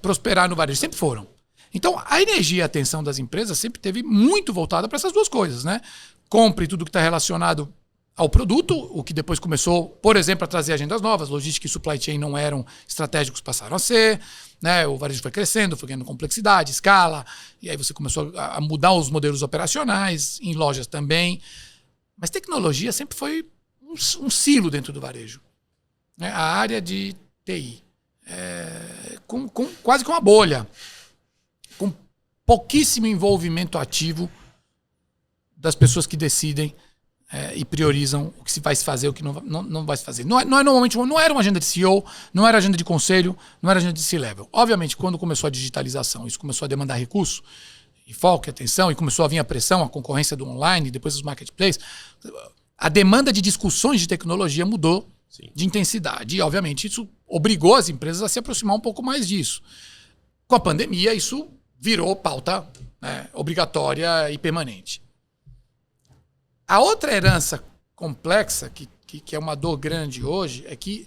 prosperar no varejo. Sempre foram. Então, a energia e a atenção das empresas sempre teve muito voltada para essas duas coisas, né? Compre tudo que está relacionado ao produto, o que depois começou, por exemplo, a trazer agendas novas. Logística e supply chain não eram estratégicos, passaram a ser. Né? O varejo foi crescendo, foi ganhando complexidade, escala. E aí você começou a mudar os modelos operacionais, em lojas também. Mas tecnologia sempre foi um silo dentro do varejo. A área de TI, quase com uma bolha, com pouquíssimo envolvimento ativo das pessoas que decidem e priorizam o que se vai se fazer, o que não vai se fazer. Normalmente não era uma agenda de CEO, não era agenda de conselho, não era agenda de C-level. Obviamente, quando começou a digitalização, isso começou a demandar recurso, e foco e atenção, e começou a vir a pressão, a concorrência do online, depois dos marketplaces, a demanda de discussões de tecnologia mudou. Sim. De intensidade. E, obviamente, isso obrigou as empresas a se aproximar um pouco mais disso. Com a pandemia, isso virou pauta, né, obrigatória e permanente. A outra herança complexa, que é uma dor grande hoje, é que,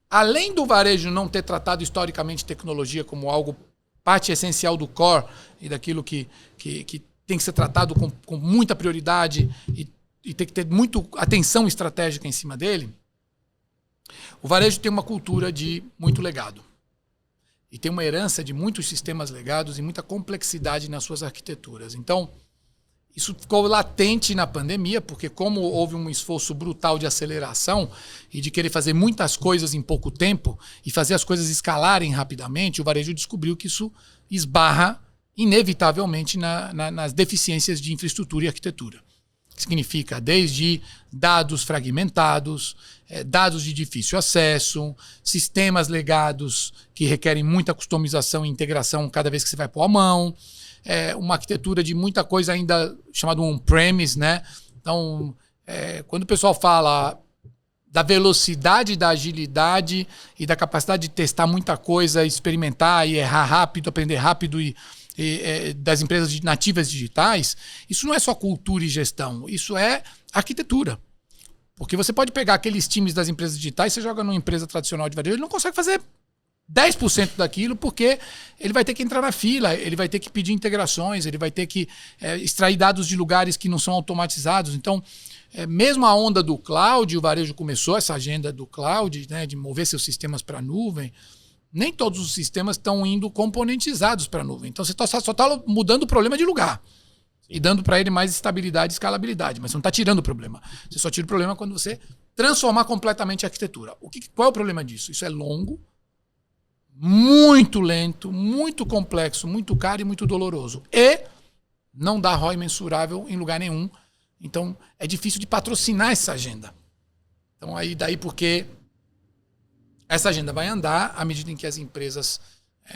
além do varejo não ter tratado historicamente tecnologia como algo, parte essencial do core e daquilo que tem que ser tratado com muita prioridade e tem que ter muita atenção estratégica em cima dele, o varejo tem uma cultura de muito legado. E tem uma herança de muitos sistemas legados e muita complexidade nas suas arquiteturas. Então, isso ficou latente na pandemia, porque como houve um esforço brutal de aceleração e de querer fazer muitas coisas em pouco tempo e fazer as coisas escalarem rapidamente, o varejo descobriu que isso esbarra inevitavelmente nas deficiências de infraestrutura e arquitetura. Que significa desde dados fragmentados, dados de difícil acesso, sistemas legados que requerem muita customização e integração cada vez que você vai pôr a mão, uma arquitetura de muita coisa ainda chamada on-premise, né? Então, quando o pessoal fala da velocidade, da agilidade e da capacidade de testar muita coisa, experimentar e errar rápido, aprender rápido das empresas nativas digitais, isso não é só cultura e gestão, isso é arquitetura. Porque você pode pegar aqueles times das empresas digitais, você joga numa empresa tradicional de varejo, ele não consegue fazer 10% daquilo, porque ele vai ter que entrar na fila, ele vai ter que pedir integrações, ele vai ter que extrair dados de lugares que não são automatizados. Então, mesmo a onda do cloud, o varejo começou essa agenda do cloud, né, de mover seus sistemas para a nuvem. Nem todos os sistemas estão indo componentizados para a nuvem. Então, você só está mudando o problema de lugar. E dando para ele mais estabilidade e escalabilidade. Mas você não está tirando o problema. Você só tira o problema quando você transformar completamente a arquitetura. Qual é o problema disso? Isso é longo, muito lento, muito complexo, muito caro e muito doloroso. E não dá ROI mensurável em lugar nenhum. Então, é difícil de patrocinar essa agenda. Então, daí porque essa agenda vai andar à medida em que as empresas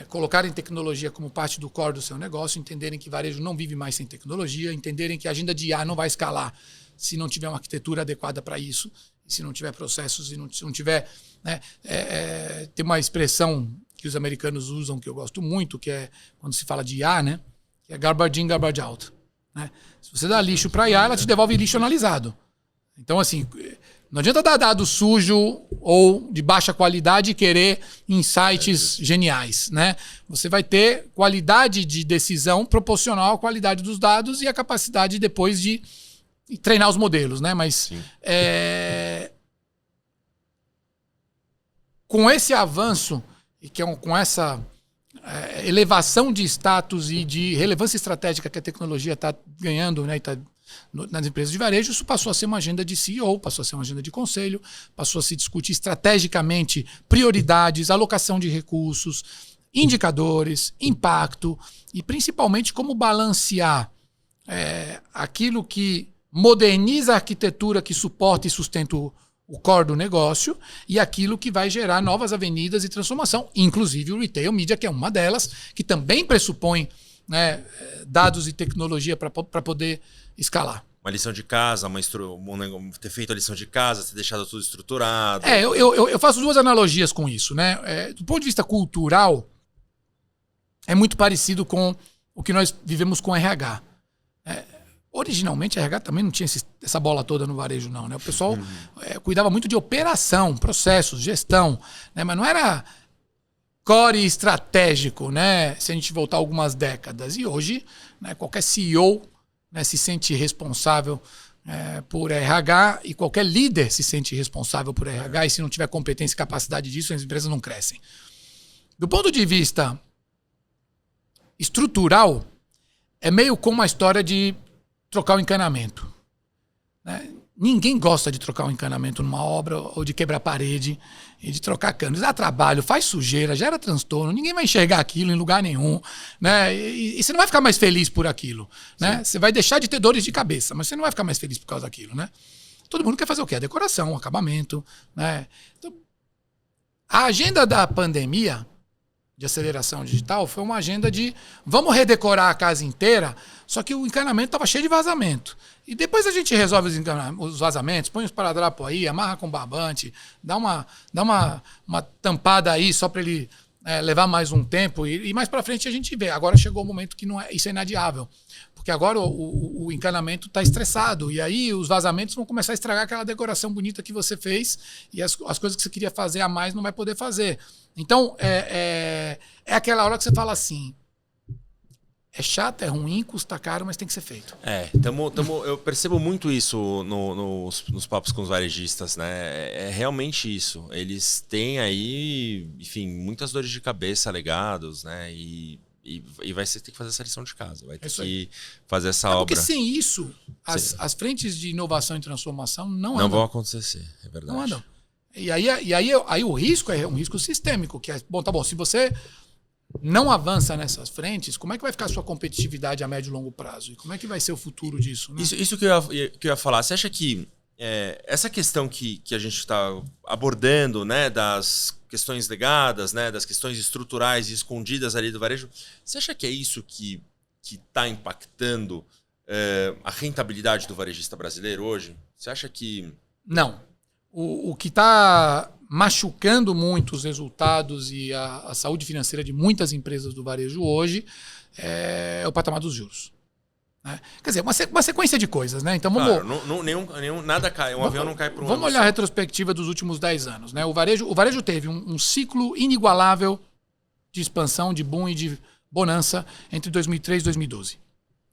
colocarem tecnologia como parte do core do seu negócio, entenderem que varejo não vive mais sem tecnologia, entenderem que a agenda de IA não vai escalar se não tiver uma arquitetura adequada para isso, se não tiver processos, se não tiver... Né, tem uma expressão que os americanos usam, que eu gosto muito, que é quando se fala de IA, né, que é garbage in, garbage out. Né? Se você dá lixo para IA, ela te devolve lixo analisado. Então, assim, Não adianta dar dado sujo ou de baixa qualidade e querer insights geniais, né? Você vai ter qualidade de decisão proporcional à qualidade dos dados e a capacidade depois de treinar os modelos, né? Mas com esse avanço e com essa elevação de status e de relevância estratégica que a tecnologia está ganhando, né? Nas empresas de varejo, isso passou a ser uma agenda de CEO, passou a ser uma agenda de conselho, passou a se discutir estrategicamente prioridades, alocação de recursos, indicadores, impacto e principalmente como balancear aquilo que moderniza a arquitetura que suporta e sustenta o core do negócio e aquilo que vai gerar novas avenidas e transformação, inclusive o retail media, que é uma delas, que também pressupõe, né, dados e tecnologia para poder escalar. Uma lição de casa, ter feito a lição de casa, ter deixado tudo estruturado. Eu faço duas analogias com isso, né? Do ponto de vista cultural, é muito parecido com o que nós vivemos com RH. Originalmente, a RH também não tinha essa bola toda no varejo, não, né? O pessoal cuidava muito de operação, processos, gestão, né? Mas não era core estratégico, né? Se a gente voltar algumas décadas. E hoje, né, qualquer CEO, né, se sente responsável por RH e qualquer líder se sente responsável por RH e se não tiver competência e capacidade disso, as empresas não crescem. Do ponto de vista estrutural, é meio como a história de trocar o encanamento, né? Ninguém gosta de trocar um encanamento numa obra ou de quebrar parede e de trocar canos. Dá trabalho, faz sujeira, gera transtorno. Ninguém vai enxergar aquilo em lugar nenhum, né? E você não vai ficar mais feliz por aquilo, né? Você vai deixar de ter dores de cabeça, mas você não vai ficar mais feliz por causa daquilo, né? Todo mundo quer fazer o quê? A decoração, o acabamento, né? Então, a agenda da pandemia de aceleração digital foi uma agenda de vamos redecorar a casa inteira, só que o encanamento estava cheio de vazamento. E depois a gente resolve os vazamentos, põe os paradrapos aí, amarra com barbante, dá uma tampada aí só para ele levar mais um tempo e mais para frente a gente vê. Agora chegou o momento que isso é inadiável, porque agora o encanamento está estressado e aí os vazamentos vão começar a estragar aquela decoração bonita que você fez e as coisas que você queria fazer a mais não vai poder fazer. Então, é aquela hora que você fala assim, é chato, é ruim, custa caro, mas tem que ser feito. Eu percebo muito isso nos papos com os varejistas, né? É realmente isso. Eles têm aí, enfim, muitas dores de cabeça legados, né? E vai ter que fazer essa lição de casa, vai ter que fazer essa obra. Porque sem isso, as frentes de inovação e transformação não andam. Não vão acontecer, é verdade. Não andam. E aí o risco é um risco sistêmico, que é, tá bom, se você não avança nessas frentes, como é que vai ficar a sua competitividade a médio e longo prazo? E como é que vai ser o futuro disso? Né? Isso que eu ia falar. Você acha que essa questão que a gente está abordando, né, das questões legadas, né, das questões estruturais e escondidas ali do varejo, você acha que é isso que está impactando a rentabilidade do varejista brasileiro hoje? Você acha que... Não. O que está machucando muito os resultados e a saúde financeira de muitas empresas do varejo hoje é o patamar dos juros. Né? Quer dizer, uma sequência de coisas, né? Então vamos. Claro, nada cai, avião não cai para um Vamos olhar a retrospectiva dos últimos 10 anos. Né? O varejo teve um ciclo inigualável de expansão, de boom e de bonança entre 2003 e 2012.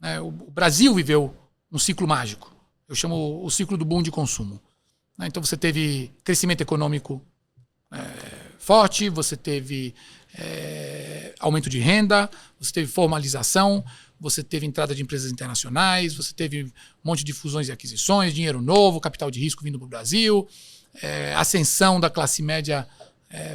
Né? O Brasil viveu um ciclo mágico. Eu chamo o ciclo do boom de consumo. Então você teve crescimento econômico forte, você teve aumento de renda, você teve formalização, você teve entrada de empresas internacionais, você teve um monte de fusões e aquisições, dinheiro novo, capital de risco vindo para o Brasil, ascensão da classe média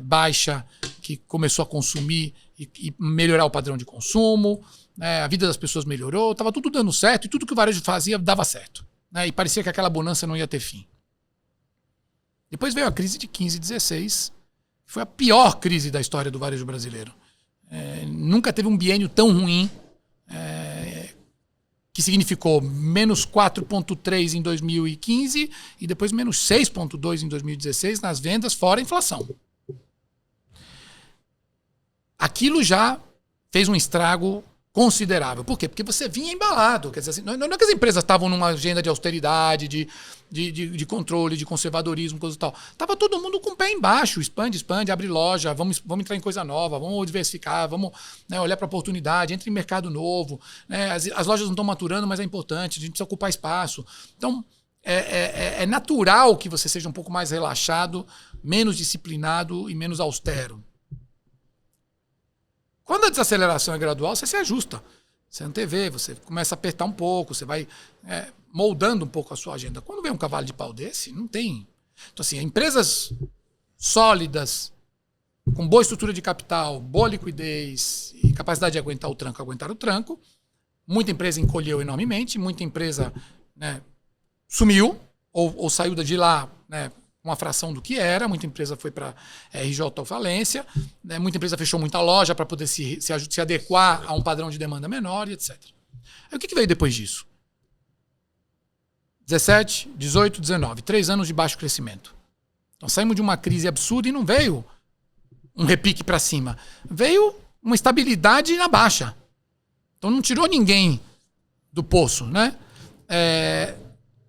baixa que começou a consumir e melhorar o padrão de consumo, a vida das pessoas melhorou, estava tudo dando certo e tudo que o varejo fazia dava certo. E parecia que aquela bonança não ia ter fim. Depois veio a crise de 15 e 16, que foi a pior crise da história do varejo brasileiro. Nunca teve um biênio tão ruim, que significou menos 4,3 em 2015 e depois menos 6,2 em 2016 nas vendas, fora a inflação. Aquilo já fez um estrago considerável. Por quê? Porque você vinha embalado. Quer dizer, assim, não é que as empresas estavam numa agenda de austeridade, de controle, de conservadorismo, coisa e tal. Estava todo mundo com o pé embaixo. Expande, abre loja, vamos entrar em coisa nova, vamos diversificar, vamos, né, olhar para a oportunidade, entra em mercado novo. Né, as lojas não estão maturando, mas é importante, a gente precisa ocupar espaço. Então, é natural que você seja um pouco mais relaxado, menos disciplinado e menos austero. Quando a desaceleração é gradual, você se ajusta. Você antevê, você começa a apertar um pouco, você vai moldando um pouco a sua agenda. Quando vem um cavalo de pau desse, não tem. Então, assim, empresas sólidas, com boa estrutura de capital, boa liquidez e capacidade de aguentar o tranco. Muita empresa encolheu enormemente, muita empresa, né, sumiu ou saiu de lá, né, uma fração do que era. Muita empresa foi para RJ ou falência, né? Muita empresa fechou muita loja para poder se adequar a um padrão de demanda menor e etc. Aí, o que veio depois disso? 17, 18, 19. 3 anos de baixo crescimento. Então saímos de uma crise absurda e não veio um repique para cima. Veio uma estabilidade na baixa. Então não tirou ninguém do poço, né?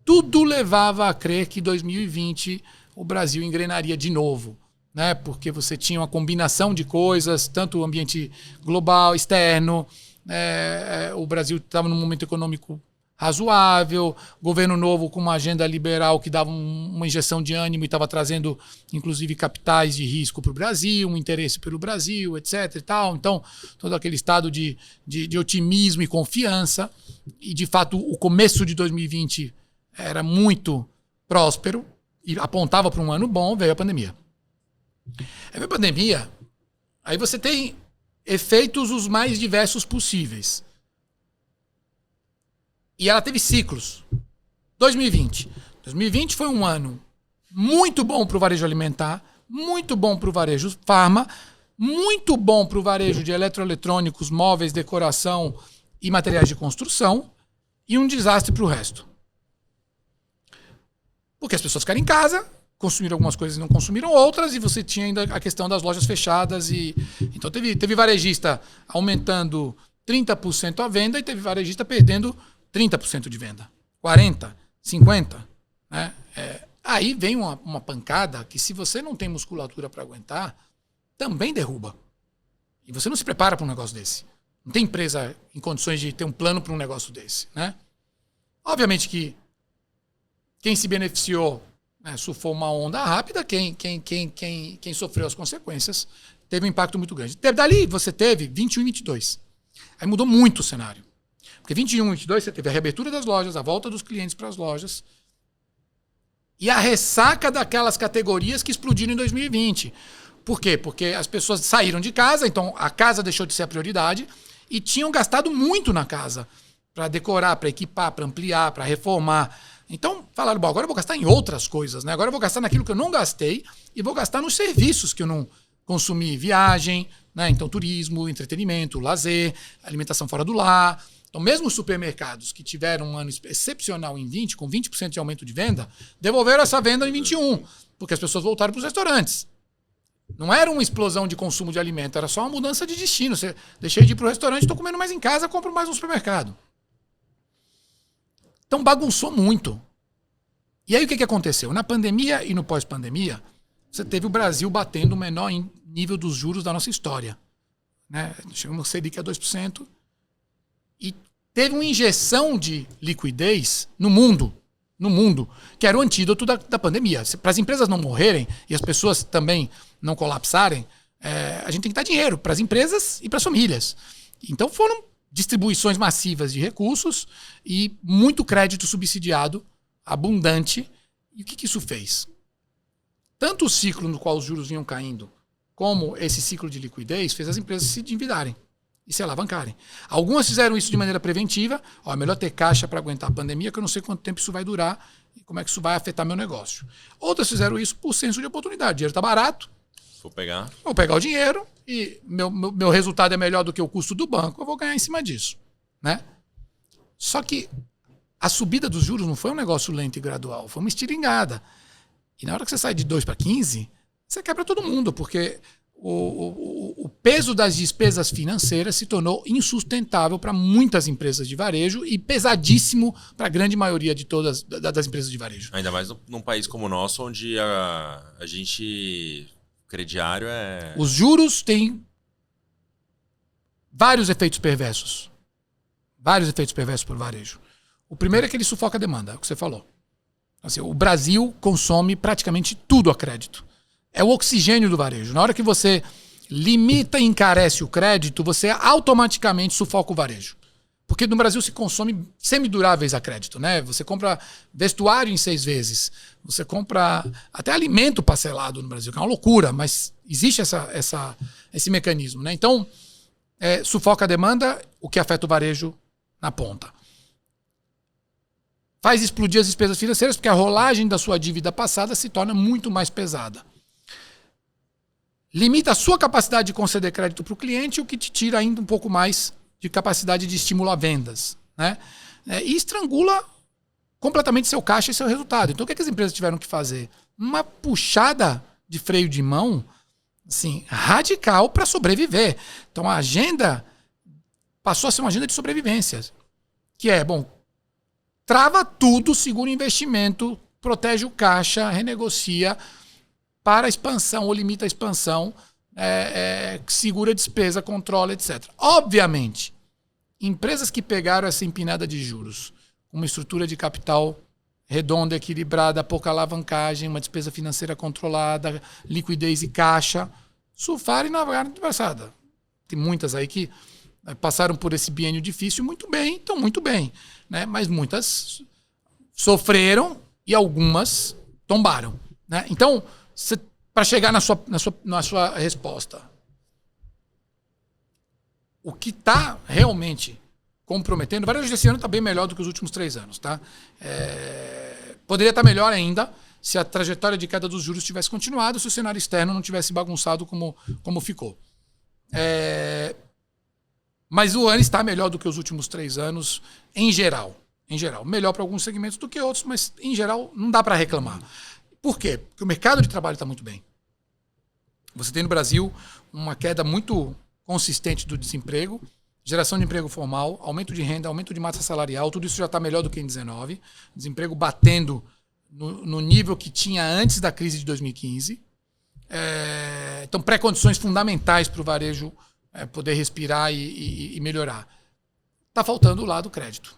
Tudo levava a crer que 2020 o Brasil engrenaria de novo, né? Porque você tinha uma combinação de coisas, tanto o ambiente global, externo, o Brasil estava num momento econômico razoável, governo novo com uma agenda liberal que dava uma injeção de ânimo e estava trazendo, inclusive, capitais de risco para o Brasil, um interesse pelo Brasil, etc. e tal. Então, todo aquele estado de otimismo e confiança. E, de fato, o começo de 2020 era muito próspero e apontava para um ano bom. Veio a pandemia. Aí veio a pandemia, aí você tem efeitos os mais diversos possíveis. E ela teve ciclos. 2020 foi um ano muito bom para o varejo alimentar, muito bom para o varejo farma, muito bom para o varejo de eletroeletrônicos, móveis, decoração e materiais de construção, e um desastre para o resto. Porque as pessoas ficaram em casa, consumiram algumas coisas e não consumiram outras, e você tinha ainda a questão das lojas fechadas. Então teve varejista aumentando 30% a venda e teve varejista perdendo 30% de venda. 40%, 50%. Né? Aí vem uma pancada que, se você não tem musculatura para aguentar, também derruba. E você não se prepara para um negócio desse. Não tem empresa em condições de ter um plano para um negócio desse. Né? Obviamente que quem se beneficiou, né, surfou uma onda rápida, quem sofreu as consequências teve um impacto muito grande. Dali você teve 21 e 22. Aí mudou muito o cenário. Porque 21 e 22 você teve a reabertura das lojas, a volta dos clientes para as lojas e a ressaca daquelas categorias que explodiram em 2020. Por quê? Porque as pessoas saíram de casa, então a casa deixou de ser a prioridade e tinham gastado muito na casa para decorar, para equipar, para ampliar, para reformar. Então falaram, bom, agora eu vou gastar em outras coisas, né? Agora eu vou gastar naquilo que eu não gastei e vou gastar nos serviços que eu não consumi. Viagem, né? Então turismo, entretenimento, lazer, alimentação fora do lar. Então mesmo os supermercados que tiveram um ano excepcional em 20, com 20% de aumento de venda, devolveram essa venda em 21, porque as pessoas voltaram para os restaurantes. Não era uma explosão de consumo de alimento, era só uma mudança de destino. Você deixei de ir para o restaurante, estou comendo mais em casa, compro mais no supermercado. Então bagunçou muito. E aí o que aconteceu? Na pandemia e no pós-pandemia, você teve o Brasil batendo o menor nível dos juros da nossa história. Né? Chegamos no Selic a 2%. E teve uma injeção de liquidez no mundo, que era o antídoto da pandemia. Para as empresas não morrerem e as pessoas também não colapsarem, a gente tem que dar dinheiro para as empresas e para as famílias. Então foram distribuições massivas de recursos e muito crédito subsidiado, abundante. E o que isso fez? Tanto o ciclo no qual os juros vinham caindo, como esse ciclo de liquidez, fez as empresas se endividarem e se alavancarem. Algumas fizeram isso de maneira preventiva. É melhor ter caixa para aguentar a pandemia, que eu não sei quanto tempo isso vai durar e como é que isso vai afetar meu negócio. Outras fizeram isso por senso de oportunidade. O dinheiro está barato. Vou pegar o dinheiro e meu resultado é melhor do que o custo do banco, eu vou ganhar em cima disso. Né? Só que a subida dos juros não foi um negócio lento e gradual, foi uma estiringada. E na hora que você sai de 2 para 15, você quebra todo mundo, porque o peso das despesas financeiras se tornou insustentável para muitas empresas de varejo e pesadíssimo para a grande maioria de todas das empresas de varejo. Ainda mais num país como o nosso, onde a gente, crediário é... Os juros têm vários efeitos perversos. Vários efeitos perversos para o varejo. O primeiro é que ele sufoca a demanda, é o que você falou. Assim, o Brasil consome praticamente tudo a crédito. É o oxigênio do varejo. Na hora que você limita e encarece o crédito, você automaticamente sufoca o varejo. Porque no Brasil se consome semiduráveis a crédito, né? Você compra vestuário em 6 vezes. Você compra até alimento parcelado no Brasil, que é uma loucura, mas existe esse mecanismo, né? Então, sufoca a demanda, o que afeta o varejo na ponta. Faz explodir as despesas financeiras, porque a rolagem da sua dívida passada se torna muito mais pesada. Limita a sua capacidade de conceder crédito para o cliente, o que te tira ainda um pouco mais de capacidade de estímulo a vendas, né? E estrangula completamente seu caixa e seu resultado. Então, o que as empresas tiveram que fazer? Uma puxada de freio de mão, assim, radical para sobreviver. Então, a agenda passou a ser uma agenda de sobrevivência, que é, trava tudo, segura o investimento, protege o caixa, renegocia para a expansão ou limita a expansão, segura a despesa, controla, etc. Obviamente, empresas que pegaram essa empinada de juros, uma estrutura de capital redonda, equilibrada, pouca alavancagem, uma despesa financeira controlada, liquidez e caixa, surfaram e navegaram de braçada. Tem muitas aí que passaram por esse biênio difícil estão muito bem, né? Mas muitas sofreram e algumas tombaram, né? Então, para chegar na sua resposta, o que está realmente comprometendo, o varejo desse ano está bem melhor do que os últimos 3 anos. Tá? Poderia estar melhor ainda se a trajetória de queda dos juros tivesse continuado, se o cenário externo não tivesse bagunçado como ficou. Mas o ano está melhor do que os últimos 3 anos, em geral. Melhor para alguns segmentos do que outros, mas em geral não dá para reclamar. Por quê? Porque o mercado de trabalho está muito bem. Você tem no Brasil uma queda muito consistente do desemprego, geração de emprego formal, aumento de renda, aumento de massa salarial, tudo isso já está melhor do que em 2019. Desemprego batendo no nível que tinha antes da crise de 2015. Então, pré-condições fundamentais para o varejo poder respirar e melhorar. Está faltando o lado crédito.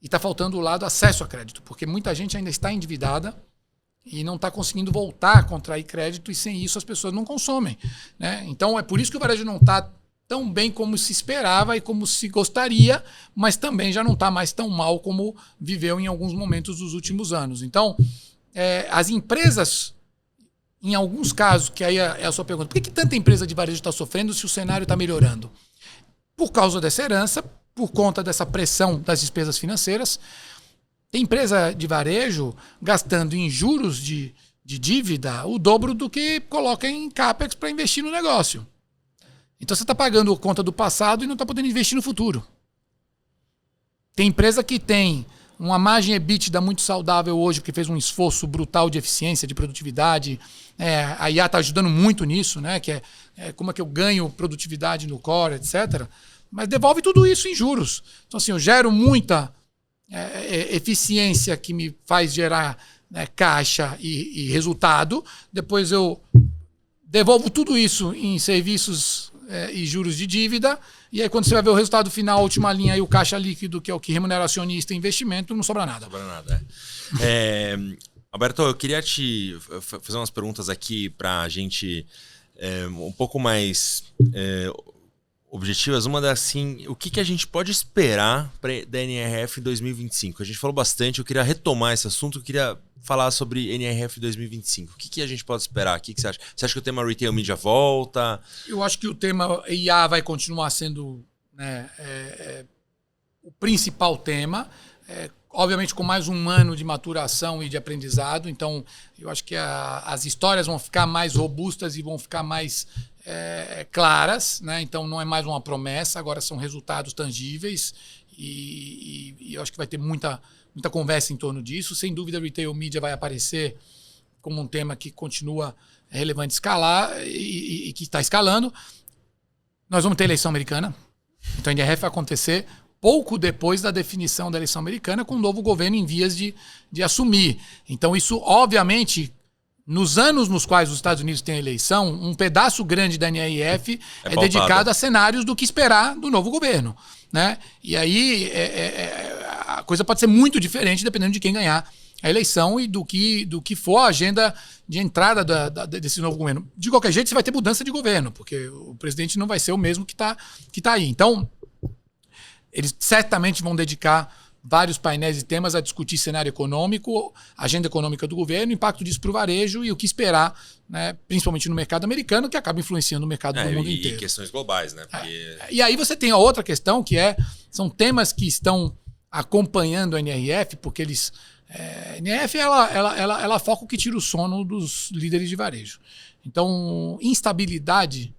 E está faltando o lado acesso a crédito, porque muita gente ainda está endividada e não está conseguindo voltar a contrair crédito, e sem isso as pessoas não consomem, né? Então é por isso que o varejo não está tão bem como se esperava e como se gostaria, mas também já não está mais tão mal como viveu em alguns momentos dos últimos anos. Então, as empresas, em alguns casos, que aí é a sua pergunta, por que tanta empresa de varejo está sofrendo se o cenário está melhorando? Por causa dessa herança, por conta dessa pressão das despesas financeiras. Tem empresa de varejo gastando em juros de dívida o dobro do que coloca em CAPEX para investir no negócio. Então você está pagando conta do passado e não está podendo investir no futuro. Tem empresa que tem uma margem EBITDA muito saudável hoje, porque fez um esforço brutal de eficiência, de produtividade. A IA está ajudando muito nisso, né? Que como é que eu ganho produtividade no core, etc. Mas devolve tudo isso em juros. Então, assim, eu gero muita eficiência que me faz gerar caixa e resultado. Depois eu devolvo tudo isso em serviços e juros de dívida. E aí, quando você vai ver o resultado final, a última linha, aí, o caixa líquido, que é o que remunera acionista e investimento, não sobra nada. Não sobra nada. Alberto, eu queria te fazer umas perguntas aqui para a gente um pouco mais objetivas. Uma das, assim, o que a gente pode esperar da NRF em 2025? A gente falou bastante, eu queria retomar esse assunto, eu queria falar sobre NRF 2025. O que a gente pode esperar? O que você acha? Você acha que o tema Retail Media volta? Eu acho que o tema IA vai continuar sendo, né, o principal tema. Obviamente com mais um ano de maturação e de aprendizado. Então, eu acho que as histórias vão ficar mais robustas e vão ficar mais claras, né? Então, não é mais uma promessa, agora são resultados tangíveis e eu acho que vai ter muita conversa em torno disso. Sem dúvida, Retail Media vai aparecer como um tema que continua relevante escalar e que está escalando. Nós vamos ter eleição americana. Então a NRF vai acontecer pouco depois da definição da eleição americana, com um novo governo em vias de assumir. Então isso, obviamente, nos anos nos quais os Estados Unidos têm a eleição, um pedaço grande da NRF é dedicado a cenários do que esperar do novo governo, né? E aí a coisa pode ser muito diferente dependendo de quem ganhar a eleição e do que for a agenda de entrada desse novo governo. De qualquer jeito, você vai ter mudança de governo, porque o presidente não vai ser o mesmo que tá aí. Então, eles certamente vão dedicar vários painéis e temas a discutir cenário econômico, agenda econômica do governo, impacto disso para o varejo e o que esperar, né, principalmente no mercado americano, que acaba influenciando o mercado do mundo inteiro. E questões globais, né? Porque... E aí você tem a outra questão, que são temas que estão acompanhando a NRF, porque eles... A NRF ela foca o que tira o sono dos líderes de varejo. Então, instabilidade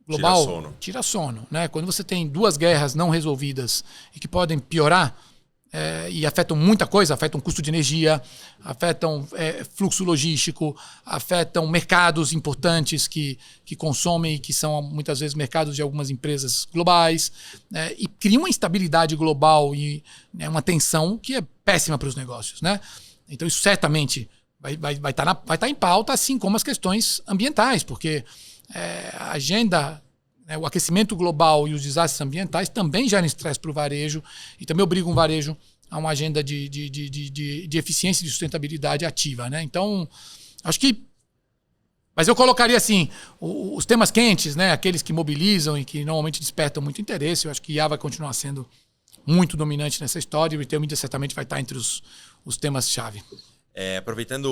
global tira sono, né? Quando você tem duas guerras não resolvidas e que podem piorar e afetam muita coisa, afetam custo de energia, afetam fluxo logístico, afetam mercados importantes que consomem e que são muitas vezes mercados de algumas empresas globais, e cria uma instabilidade global e uma tensão que é péssima para os negócios, né? Então isso certamente vai estar em pauta, assim como as questões ambientais, porque a agenda, o aquecimento global e os desastres ambientais também geram estresse para o varejo e também obrigam o varejo a uma agenda de eficiência e de sustentabilidade ativa, né? Então, acho que... Mas eu colocaria assim, os temas quentes, né? Aqueles que mobilizam e que normalmente despertam muito interesse. Eu acho que IA vai continuar sendo muito dominante nessa história e o Retail Media certamente vai estar entre os temas-chave. Aproveitando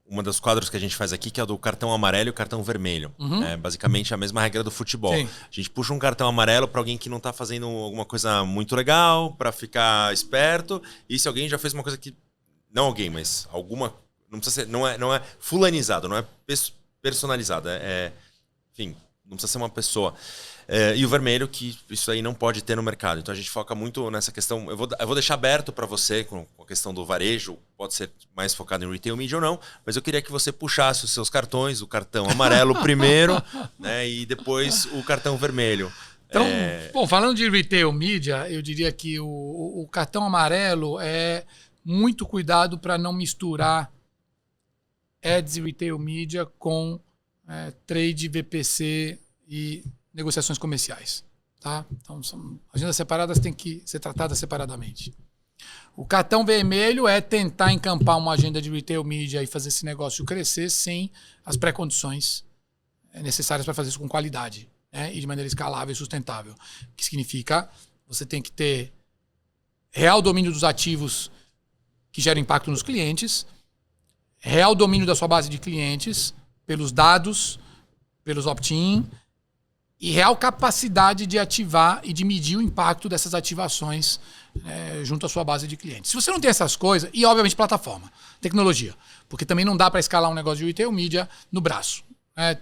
uma dos quadros que a gente faz aqui, que é o do cartão amarelo e o cartão vermelho. É basicamente a mesma regra do futebol. Sim. A gente puxa um cartão amarelo para alguém que não está fazendo alguma coisa muito legal, para ficar esperto. E se alguém já fez uma coisa que... Não alguém, mas alguma... Não precisa ser, não é fulanizado, não é personalizado. Enfim, não precisa ser uma pessoa. E o vermelho, que isso aí não pode ter no mercado. Então a gente foca muito nessa questão. Eu vou deixar aberto para você com a questão do varejo. Pode ser mais focado em retail media ou não. Mas eu queria que você puxasse os seus cartões. O cartão amarelo primeiro, né, e depois o cartão vermelho. Então, bom, falando de retail media, eu diria que o cartão amarelo é muito cuidado para não misturar ads e retail media com trade, VPC e negociações comerciais. Tá? Então, agendas separadas têm que ser tratadas separadamente. O cartão vermelho é tentar encampar uma agenda de retail media e fazer esse negócio crescer sem as pré-condições necessárias para fazer isso com qualidade, né? E de maneira escalável e sustentável. O que significa você tem que ter real domínio dos ativos que geram impacto nos clientes, real domínio da sua base de clientes, pelos dados, pelos opt-in, e real capacidade de ativar e de medir o impacto dessas ativações junto à sua base de clientes. Se você não tem essas coisas, e obviamente plataforma, tecnologia, porque também não dá para escalar um negócio de retail media no braço.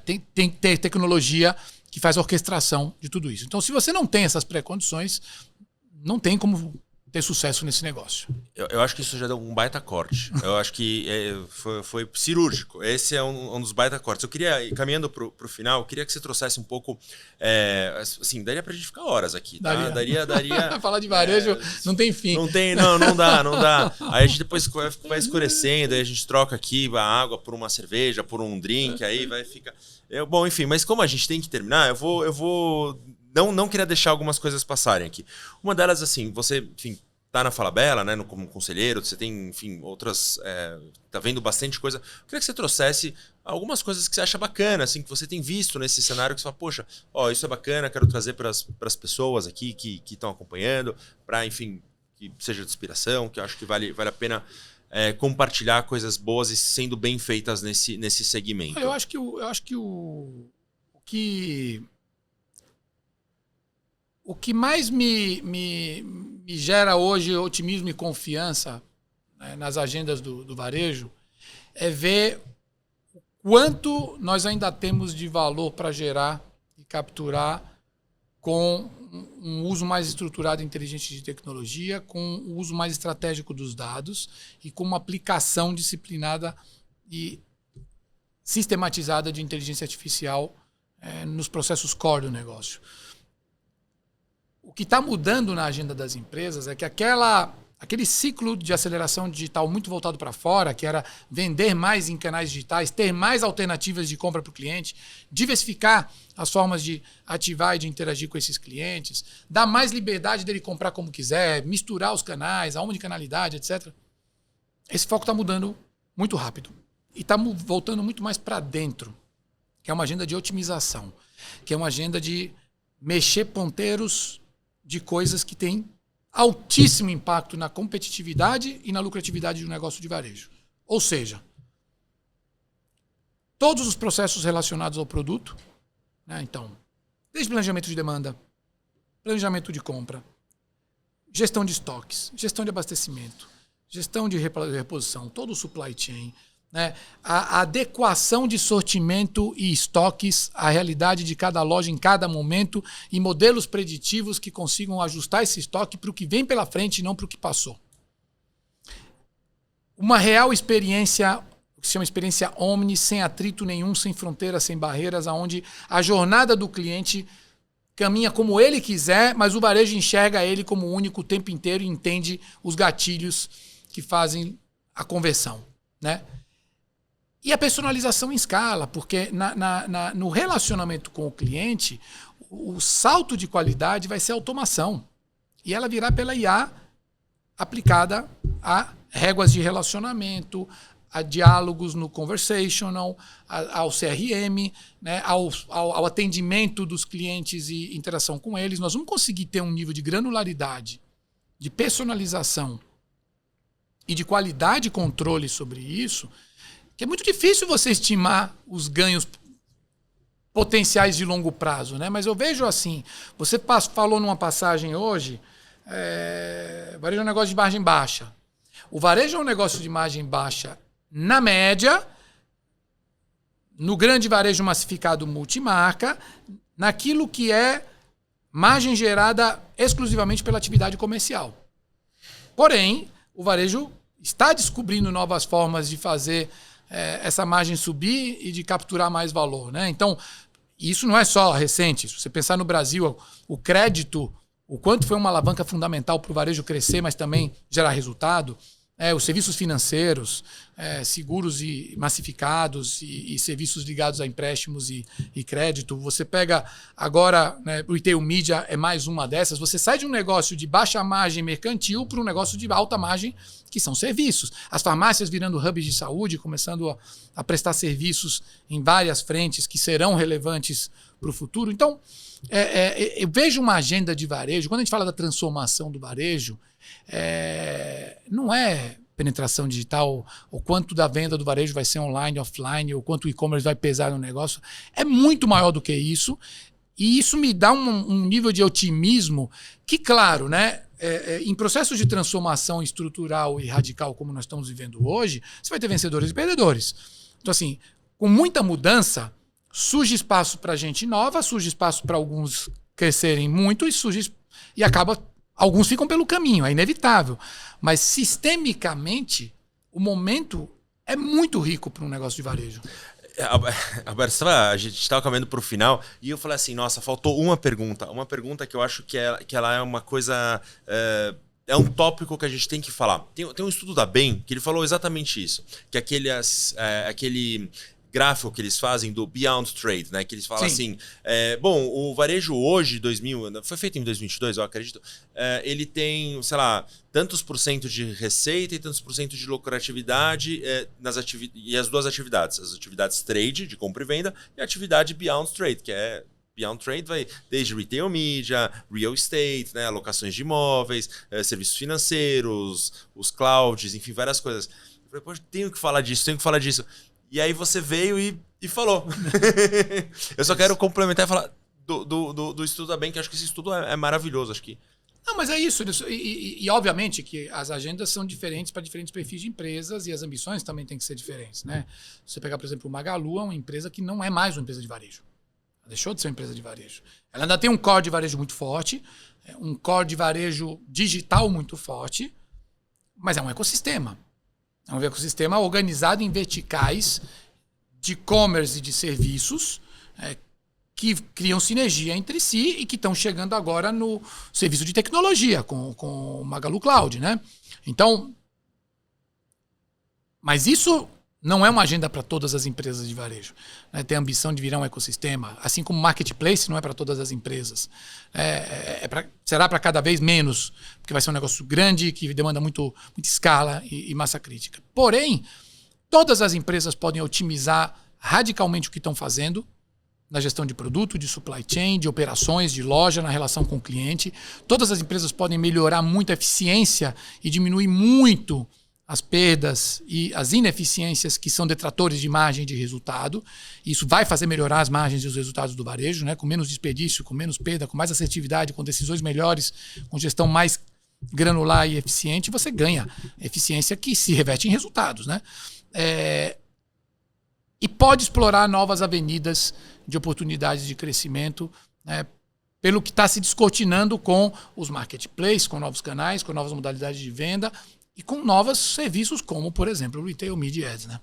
Tem que ter tecnologia que faz a orquestração de tudo isso. Então, se você não tem essas pré-condições, não tem como ter sucesso nesse negócio. Eu acho que isso já deu um baita corte. Eu acho que foi cirúrgico. Esse é um dos baita cortes. Eu queria, caminhando para o final, eu queria que você trouxesse um pouco... assim, daria para a gente ficar horas aqui. Tá? Daria falar de varejo não tem fim. Não dá. Aí a gente depois vai escurecendo, aí a gente troca aqui a água por uma cerveja, por um drink, aí vai ficar... Bom, enfim, mas como a gente tem que terminar, eu vou não queria deixar algumas coisas passarem aqui. Uma delas, assim, você, enfim, tá na Falabella, né, como conselheiro, você tem, enfim, outras... tá vendo bastante coisa. Eu queria que você trouxesse algumas coisas que você acha bacana, assim, que você tem visto nesse cenário, que você fala, poxa, isso é bacana, quero trazer para as pessoas aqui que estão acompanhando, para, enfim, que seja de inspiração, que eu acho que vale a pena compartilhar coisas boas e sendo bem feitas nesse segmento. Eu acho que o que mais me gera hoje otimismo e confiança, né, nas agendas do varejo é ver o quanto nós ainda temos de valor para gerar e capturar com um uso mais estruturado e inteligente de tecnologia, com o uso mais estratégico dos dados e com uma aplicação disciplinada e sistematizada de inteligência artificial nos processos core do negócio. O que está mudando na agenda das empresas é que aquele ciclo de aceleração digital muito voltado para fora, que era vender mais em canais digitais, ter mais alternativas de compra para o cliente, diversificar as formas de ativar e de interagir com esses clientes, dar mais liberdade dele comprar como quiser, misturar os canais, a omnicanalidade, etc. Esse foco está mudando muito rápido. E está voltando muito mais para dentro, que é uma agenda de otimização, que é uma agenda de mexer ponteiros de coisas que têm altíssimo impacto na competitividade e na lucratividade do negócio de varejo. Ou seja, todos os processos relacionados ao produto, né? Então, desde planejamento de demanda, planejamento de compra, gestão de estoques, gestão de abastecimento, gestão de reposição, todo o supply chain, né? A adequação de sortimento e estoques à realidade de cada loja em cada momento e modelos preditivos que consigam ajustar esse estoque para o que vem pela frente e não para o que passou. Uma real experiência, que se chama experiência omni, sem atrito nenhum, sem fronteiras, sem barreiras, onde a jornada do cliente caminha como ele quiser, mas o varejo enxerga ele como único o tempo inteiro e entende os gatilhos que fazem a conversão, né? E a personalização em escala, porque no relacionamento com o cliente, o salto de qualidade vai ser a automação. E ela virá pela IA aplicada a réguas de relacionamento, a diálogos no conversational, ao CRM, né, ao atendimento dos clientes e interação com eles. Nós vamos conseguir ter um nível de granularidade, de personalização e de qualidade e controle sobre isso, que é muito difícil você estimar os ganhos potenciais de longo prazo, né? Mas eu vejo assim, você falou numa passagem hoje, varejo é um negócio de margem baixa. O varejo é um negócio de margem baixa na média, no grande varejo massificado multimarca, naquilo que é margem gerada exclusivamente pela atividade comercial. Porém, o varejo está descobrindo novas formas de fazer essa margem subir e de capturar mais valor, né? Então, isso não é só recente. Se você pensar no Brasil, o crédito, o quanto foi uma alavanca fundamental para o varejo crescer, mas também gerar resultado, os serviços financeiros, seguros e massificados e serviços ligados a empréstimos e crédito. Você pega agora, né, o Retail Media é mais uma dessas. Você sai de um negócio de baixa margem mercantil para um negócio de alta margem, que são serviços. As farmácias virando hubs de saúde, começando a prestar serviços em várias frentes que serão relevantes para o futuro. Então, eu vejo uma agenda de varejo. Quando a gente fala da transformação do varejo, não é penetração digital, o quanto da venda do varejo vai ser online, offline, ou quanto o e-commerce vai pesar no negócio. É muito maior do que isso. E isso me dá um nível de otimismo que, claro, né, em processos de transformação estrutural e radical como nós estamos vivendo hoje, você vai ter vencedores e perdedores. Então, assim, com muita mudança, surge espaço para gente nova, surge espaço para alguns crescerem muito e acaba... Alguns ficam pelo caminho, é inevitável. Mas, sistemicamente, o momento é muito rico para um negócio de varejo. Alberto, a gente estava caminhando para o final e eu falei assim, nossa, faltou uma pergunta que eu acho que ela é uma coisa... É um tópico que a gente tem que falar. Tem um estudo da Bain que ele falou exatamente isso, que aquele gráfico que eles fazem do Beyond Trade, né? Que eles falam assim, bom, o varejo hoje, foi feito em 2022, eu acredito, ele tem, sei lá, tantos por cento de receita e tantos por cento de lucratividade e as duas atividades, as atividades trade, de compra e venda, e a atividade Beyond Trade, que é... Beyond Trade vai desde retail media, real estate, né, alocações de imóveis, serviços financeiros, os clouds, enfim, várias coisas. Eu falei, poxa, tenho que falar disso. E aí você veio e falou. Eu só quero complementar e falar do estudo da Bain, que acho que esse estudo é maravilhoso. Acho que... Não, mas é isso. E obviamente que as agendas são diferentes para diferentes perfis de empresas e as ambições também têm que ser diferentes, né? Se você pegar, por exemplo, o Magalu, é uma empresa que não é mais uma empresa de varejo. Ela deixou de ser uma empresa de varejo. Ela ainda tem um core de varejo muito forte, um core de varejo digital muito forte, mas é um ecossistema. É um ecossistema organizado em verticais de e-commerce e de serviços que criam sinergia entre si e que estão chegando agora no serviço de tecnologia com o Magalu Cloud, né? Então, mas isso não é uma agenda para todas as empresas de varejo. Né? Tem a ambição de virar um ecossistema, assim como marketplace não é para todas as empresas. Será para cada vez menos, porque vai ser um negócio grande que demanda muita escala e massa crítica. Porém, todas as empresas podem otimizar radicalmente o que estão fazendo na gestão de produto, de supply chain, de operações, de loja, na relação com o cliente. Todas as empresas podem melhorar muito a eficiência e diminuir muito as perdas e as ineficiências que são detratores de margem de resultado. Isso vai fazer melhorar as margens e os resultados do varejo, né? Com menos desperdício, com menos perda, com mais assertividade, com decisões melhores, com gestão mais granular e eficiente, você ganha eficiência que se reverte em resultados, né? E pode explorar novas avenidas de oportunidades de crescimento, né? Pelo que está se descortinando com os marketplaces, com novos canais, com novas modalidades de venda, e com novos serviços como, por exemplo, o Retail Media Ads, né?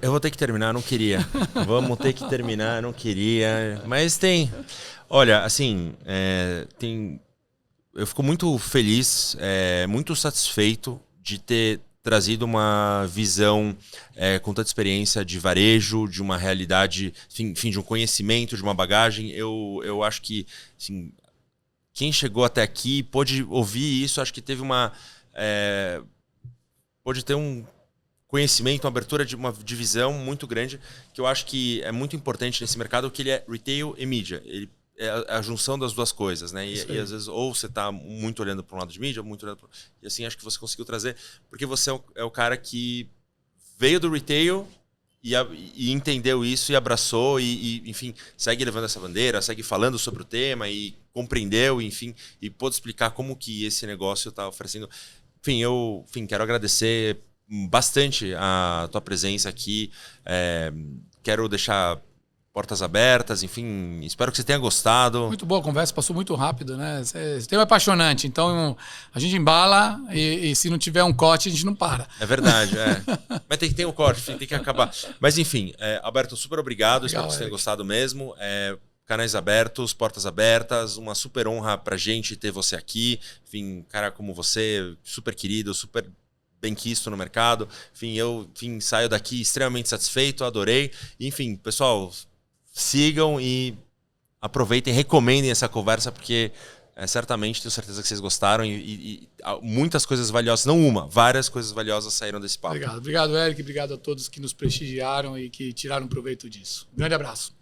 Eu vou ter que terminar, não queria. Vamos ter que terminar, não queria. Mas tem... Olha, assim, eu fico muito feliz, muito satisfeito de ter trazido uma visão com tanta experiência de varejo, de uma realidade, enfim, de um conhecimento, de uma bagagem. Eu acho que... Assim, quem chegou até aqui pôde ouvir isso, acho que teve pôde ter um conhecimento, uma abertura de uma divisão muito grande, que eu acho que é muito importante nesse mercado, que ele é retail e mídia. Ele é a junção das duas coisas, né? E às vezes, ou você está muito olhando para um lado de mídia, muito olhando e assim, acho que você conseguiu trazer, porque você é o cara que veio do retail e entendeu isso e abraçou e, enfim, segue levando essa bandeira, segue falando sobre o tema e compreendeu, enfim, e pôde explicar como que esse negócio está oferecendo. Enfim, quero agradecer bastante a tua presença aqui. Quero deixar portas abertas, enfim, espero que você tenha gostado. Muito boa a conversa, passou muito rápido, né? Esse tema é apaixonante, então a gente embala e se não tiver um corte, a gente não para. É verdade, Mas tem que ter um corte, tem que acabar. Mas enfim, Alberto, super obrigado, espero que você tenha gostado mesmo. Canais abertos, portas abertas, uma super honra pra gente ter você aqui. Enfim, cara como você, super querido, super benquisto no mercado. Enfim, eu saio daqui extremamente satisfeito, adorei. Enfim, pessoal, sigam e aproveitem, recomendem essa conversa, porque certamente tenho certeza que vocês gostaram e muitas coisas valiosas, não uma, várias coisas valiosas saíram desse papo. Obrigado, Eric, obrigado a todos que nos prestigiaram e que tiraram proveito disso. Um grande abraço.